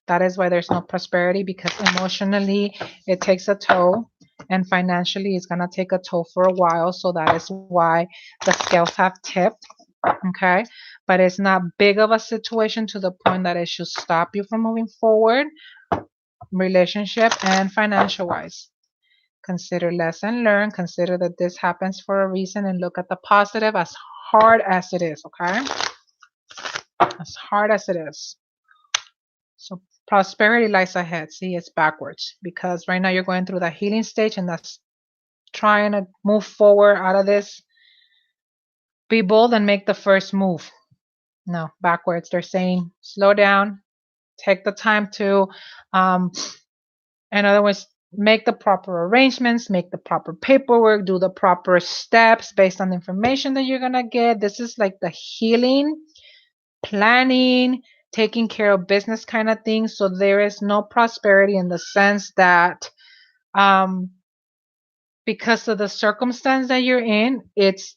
That is why there's no prosperity because emotionally it takes a toll and financially it's going to take a toll for a while. So that is why the scales have tipped, okay? But it's not big of a situation to the point that it should stop you from moving forward, relationship and financial wise. Consider lesson learned. Consider that this happens for a reason and look at the positive as hard as it is, okay? As hard as it is. So prosperity lies ahead. See, it's backwards because right now you're going through that healing stage and that's trying to move forward out of this. Be bold and make the first move. No, backwards. They're saying slow down, take the time to, in other words, make the proper arrangements, make the proper paperwork, do the proper steps based on the information that you're going to get. This is like the healing, planning, taking care of business kind of thing. So there is no prosperity in the sense that because of the circumstance that you're in, it's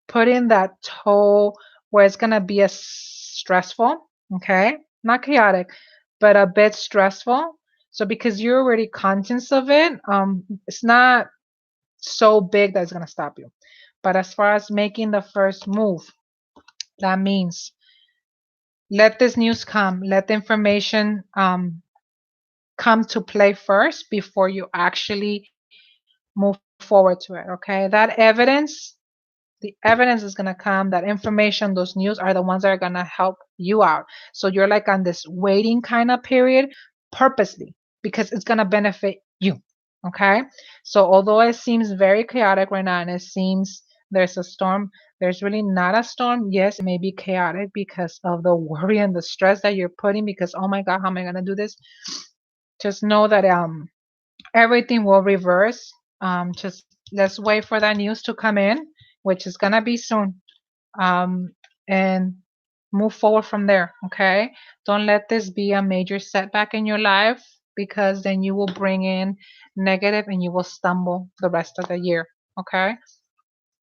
putting that toll where it's going to be a stressful, okay? Not chaotic, but a bit stressful. So because you're already conscious of it, it's not so big that it's going to stop you. But as far as making the first move, that means let this news come, let the information come to play first before you actually move forward to it, okay? That evidence, the evidence is going to come, that information, those news are the ones that are going to help you out. So you're like on this waiting kind of period purposely because it's going to benefit you, okay? So although it seems very chaotic right now and it seems there's a storm, there's really not a storm. Yes, it may be chaotic because of the worry and the stress that you're putting because, oh my God, how am I going to do this? Just know that everything will reverse. Just let's wait for that news to come in, which is gonna be soon, and move forward from there. Okay, don't let this be a major setback in your life because then you will bring in negative and you will stumble the rest of the year. Okay.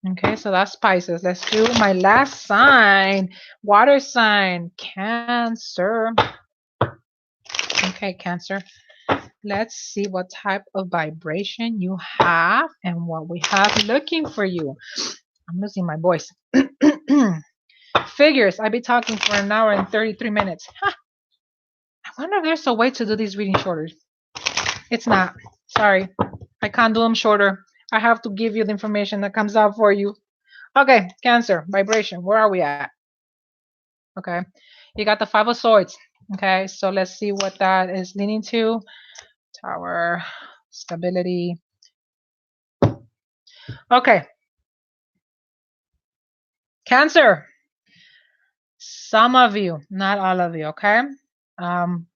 Okay, so that's Pisces. Let's do my last sign, water sign, Cancer. Okay, Cancer. Let's see what type of vibration you have and what we have looking for you. I'm losing my voice. Figures. I've been talking for an hour and 33 minutes. Huh. I wonder if there's a way to do these readings shorter. It's not. Sorry. I can't do them shorter. I have to give you the information that comes out for you. Okay, Cancer, vibration. Where are we at? Okay. You got the Five of Swords. Okay, so let's see what that is leaning to. Tower, stability. Okay. Cancer. Some of you, not all of you, okay? Um,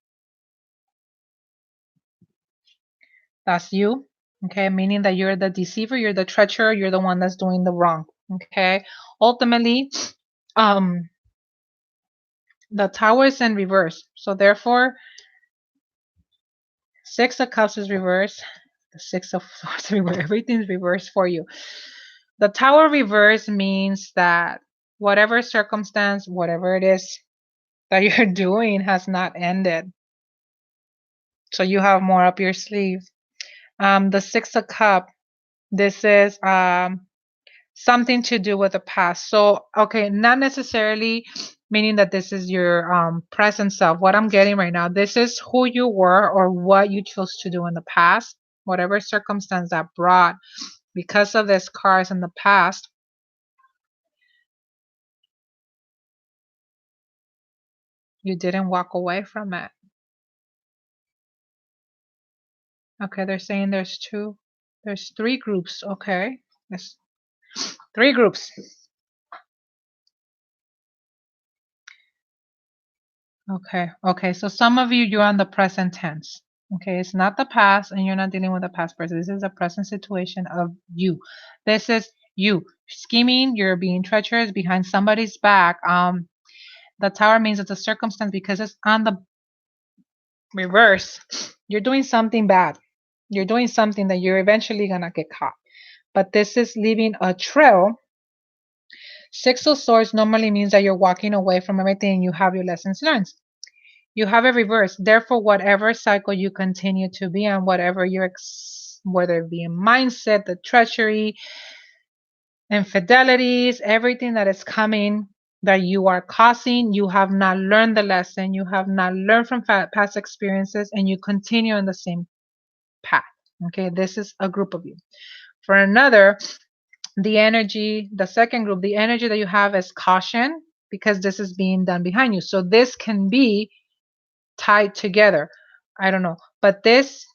that's you, okay? Meaning that you're the deceiver, you're the treacherer, you're the one that's doing the wrong, okay? Ultimately, the Tower is in reverse. So therefore, Six of Cups is reversed. The Six of Swords reverse. Everything's reversed for you. The Tower reverse means that whatever circumstance, whatever it is that you're doing has not ended. So you have more up your sleeve. The Six of Cups, this is something to do with the past. So, okay, not necessarily meaning that this is your present self. What I'm getting right now, this is who you were or what you chose to do in the past, whatever circumstance that brought because of this cards in the past. You didn't walk away from it. Okay, they're saying there's three groups. Okay, there's three groups. Okay, so some of you, you're on the present tense. Okay, it's not the past and you're not dealing with the past person. This is a present situation of you. This is you scheming, you're being treacherous behind somebody's back. The tower means it's a circumstance because it's on the reverse. You're doing something bad. You're doing something that you're eventually gonna get caught. But this is leaving a trail. Six of Swords normally means that you're walking away from everything and you have your lessons learned. You have it reversed. Therefore, whatever cycle you continue to be on, whatever your whether it be a mindset, the treachery, infidelities, everything that is coming that you are causing, you have not learned the lesson, you have not learned from past experiences, and you continue on the same path. Okay, this is a group of you. For another, the energy, the second group, the energy that you have is caution because this is being done behind you. So this can be tied together. I don't know. But this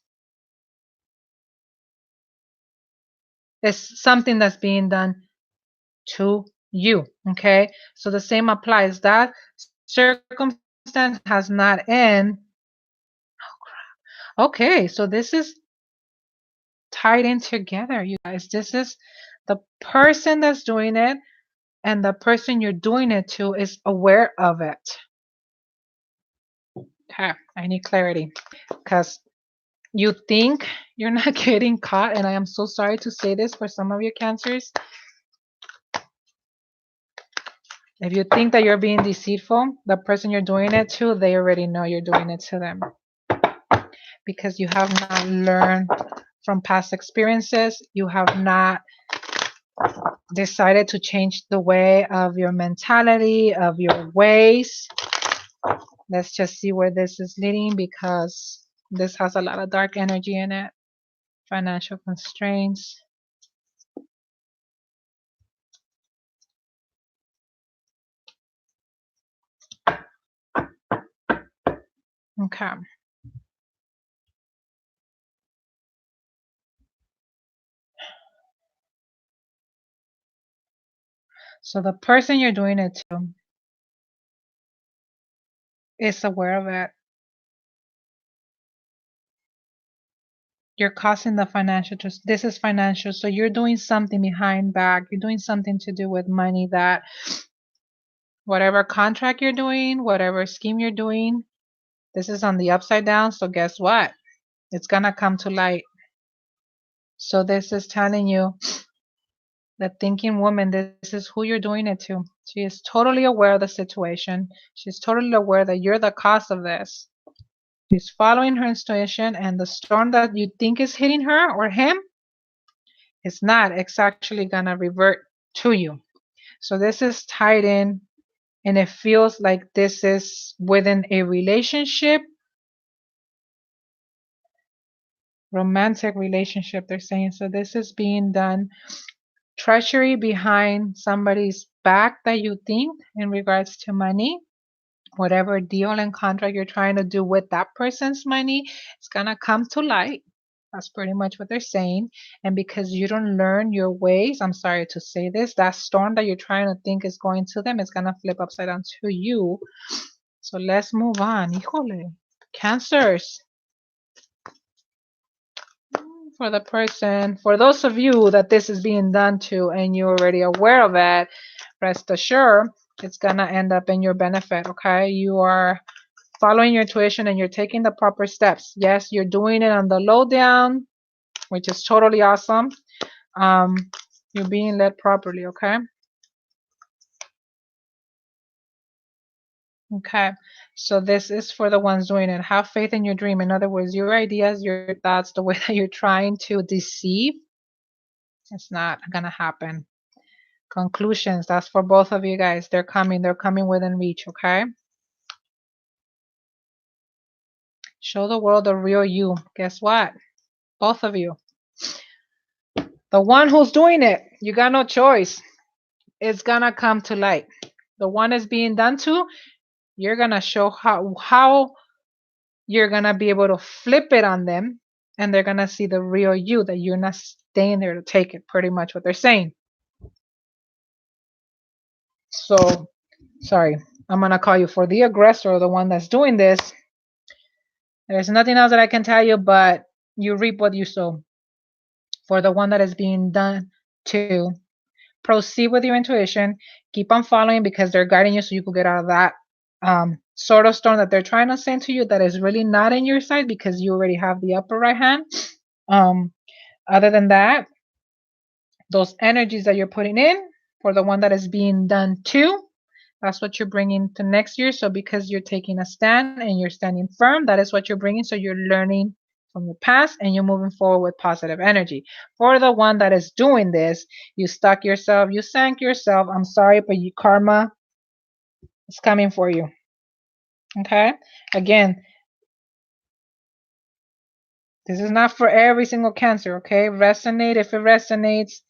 is something that's being done to you. Okay. So the same applies. That circumstance has not ended. Okay. So this is tied in together, you guys. This is the person that's doing it and the person you're doing it to is aware of it. Okay. I need clarity because you think you're not getting caught. And I am so sorry to say this for some of your cancers. If you think that you're being deceitful, the person you're doing it to, they already know you're doing it to them. Because you have not learned from past experiences. You have not decided to change the way of your mentality, of your ways. Let's just see where this is leading because this has a lot of dark energy in it. Financial constraints. Okay. So the person you're doing it to is aware of it. You're causing the financial this is financial, so you're doing something behind back, you're doing something to do with money that whatever contract you're doing, whatever scheme you're doing, this is on the upside down, so guess what, it's gonna come to light. So this is telling you, the thinking woman, this is who you're doing it to. She is totally aware of the situation. She's totally aware that you're the cause of this. She's following her intuition, and the storm that you think is hitting her or him, it's not. It's actually gonna revert to you. So this is tied in, and it feels like this is within a relationship, romantic relationship, they're saying. So this is being done, treachery behind somebody's back that you think in regards to money. Whatever deal and contract you're trying to do with that person's money, it's gonna come to light. That's pretty much what they're saying. And because you don't learn your ways, I'm sorry to say this, that storm that you're trying to think is going to them is going to flip upside down to you. So let's move on. Híjole. Cancers. For the person, for those of you that this is being done to and you're already aware of it, rest assured it's going to end up in your benefit, okay? You are following your intuition and you're taking the proper steps. Yes, you're doing it on the low down, which is totally awesome. You're being led properly, okay? Okay, so this is for the ones doing it. Have faith in your dream. In other words, your ideas, your thoughts, the way that you're trying to deceive, it's not gonna happen. Conclusions, that's for both of you guys. They're coming within reach, okay? Show the world the real you. Guess what? Both of you. The one who's doing it, you got no choice. It's gonna come to light. The one is being done to, you're gonna show how you're gonna be able to flip it on them, and they're gonna see the real you, that you're not staying there to take it, pretty much what they're saying. So sorry, I'm gonna call you for the aggressor, the one that's doing this. There's nothing else that I can tell you, but you reap what you sow. For the one that is being done to, proceed with your intuition, keep on following, because they're guiding you so you could get out of that sort of storm that they're trying to send to you, that is really not in your side, because you already have the upper right hand. Other than that, those energies that you're putting in, for the one that is being done to, that's what you're bringing to next year. So because you're taking a stand and you're standing firm, that is what you're bringing. So you're learning from the past and you're moving forward with positive energy. For the one that is doing this, you stuck yourself, you sank yourself. I'm sorry, but you karma is coming for you. Okay? Again, this is not for every single Cancer, okay? Resonate if it resonates.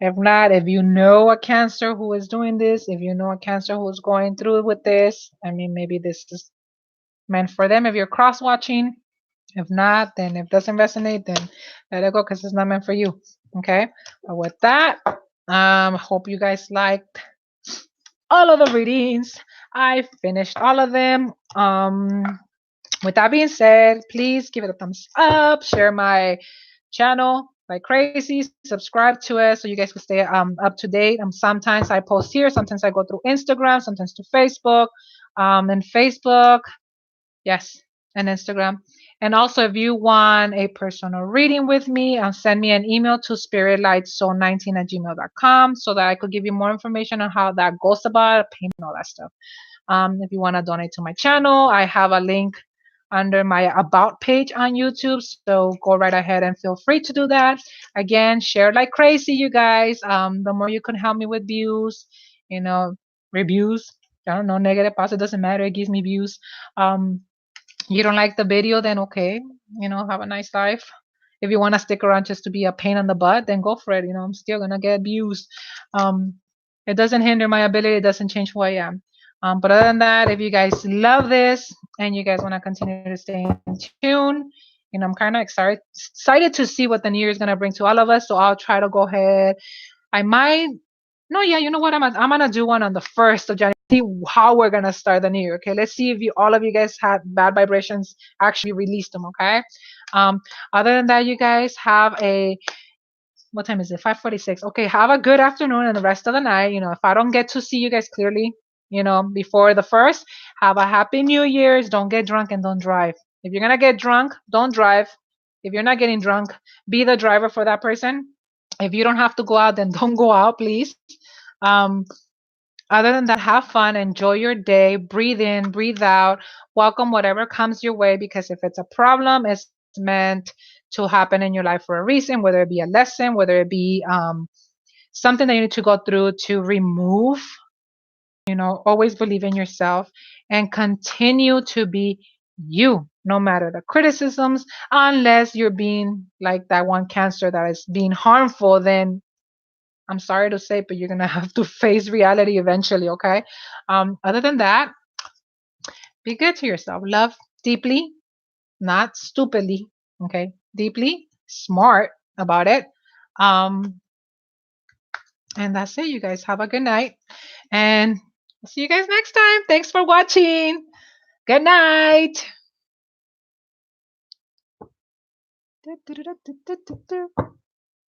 If not, if you know a Cancer who is doing this, if you know a Cancer who is going through with this, I mean, maybe this is meant for them if you're cross watching. If not, then if it doesn't resonate, then let it go, because it's not meant for you. Okay. But with that, hope you guys liked all of the readings. I finished all of them. With that being said, please give it a thumbs up, share my channel like crazy, subscribe to it so you guys can stay up to date. Sometimes I post here, sometimes I go through Instagram, sometimes to Facebook. And Facebook, yes, and Instagram. And also, if you want a personal reading with me, send me an email to spiritlightsoul19@gmail.com so that I could give you more information on how that goes about, payment, all that stuff. If you want to donate to my channel, I have a link under my About page on YouTube. So go right ahead and feel free to do that. Again, share like crazy, you guys. The more you can help me with views, reviews. I don't know, negative, positive, doesn't matter. It gives me views. You don't like the video, then okay, have a nice life. If you want to stick around just to be a pain in the butt, then go for it. I'm still gonna get views. It doesn't hinder my ability. It doesn't change who I am. But other than that, if you guys love this and you guys want to continue to stay in tune, I'm kind of excited to see what the new year is gonna bring to all of us. So I'll try to go ahead. I might. No, yeah, you know what? I'm gonna do one on the 1st of January. See how we're gonna start the new year. Okay, let's see if all of you guys had bad vibrations. Actually, release them. Okay. Um, Other than that, you guys have a, what time is it? 5:46. Okay, have a good afternoon and the rest of the night. If I don't get to see you guys clearly, before the 1st, have a happy New Year's. Don't get drunk and don't drive. If you're gonna get drunk, don't drive. If you're not getting drunk, be the driver for that person. If you don't have to go out, then don't go out, please. Um, Other than that, have fun, enjoy your day, breathe in, breathe out, welcome whatever comes your way, because if it's a problem, it's meant to happen in your life for a reason, whether it be a lesson, whether it be something that you need to go through to remove. Always believe in yourself and continue to be you, no matter the criticisms, unless you're being like that one Cancer that is being harmful, then I'm sorry to say, but you're gonna have to face reality eventually, okay? Other than that, be good to yourself. Love deeply, not stupidly, okay? Deeply, smart about it. Um, and that's it, you guys. Have a good night. And I'll see you guys next time. Thanks for watching. Good night.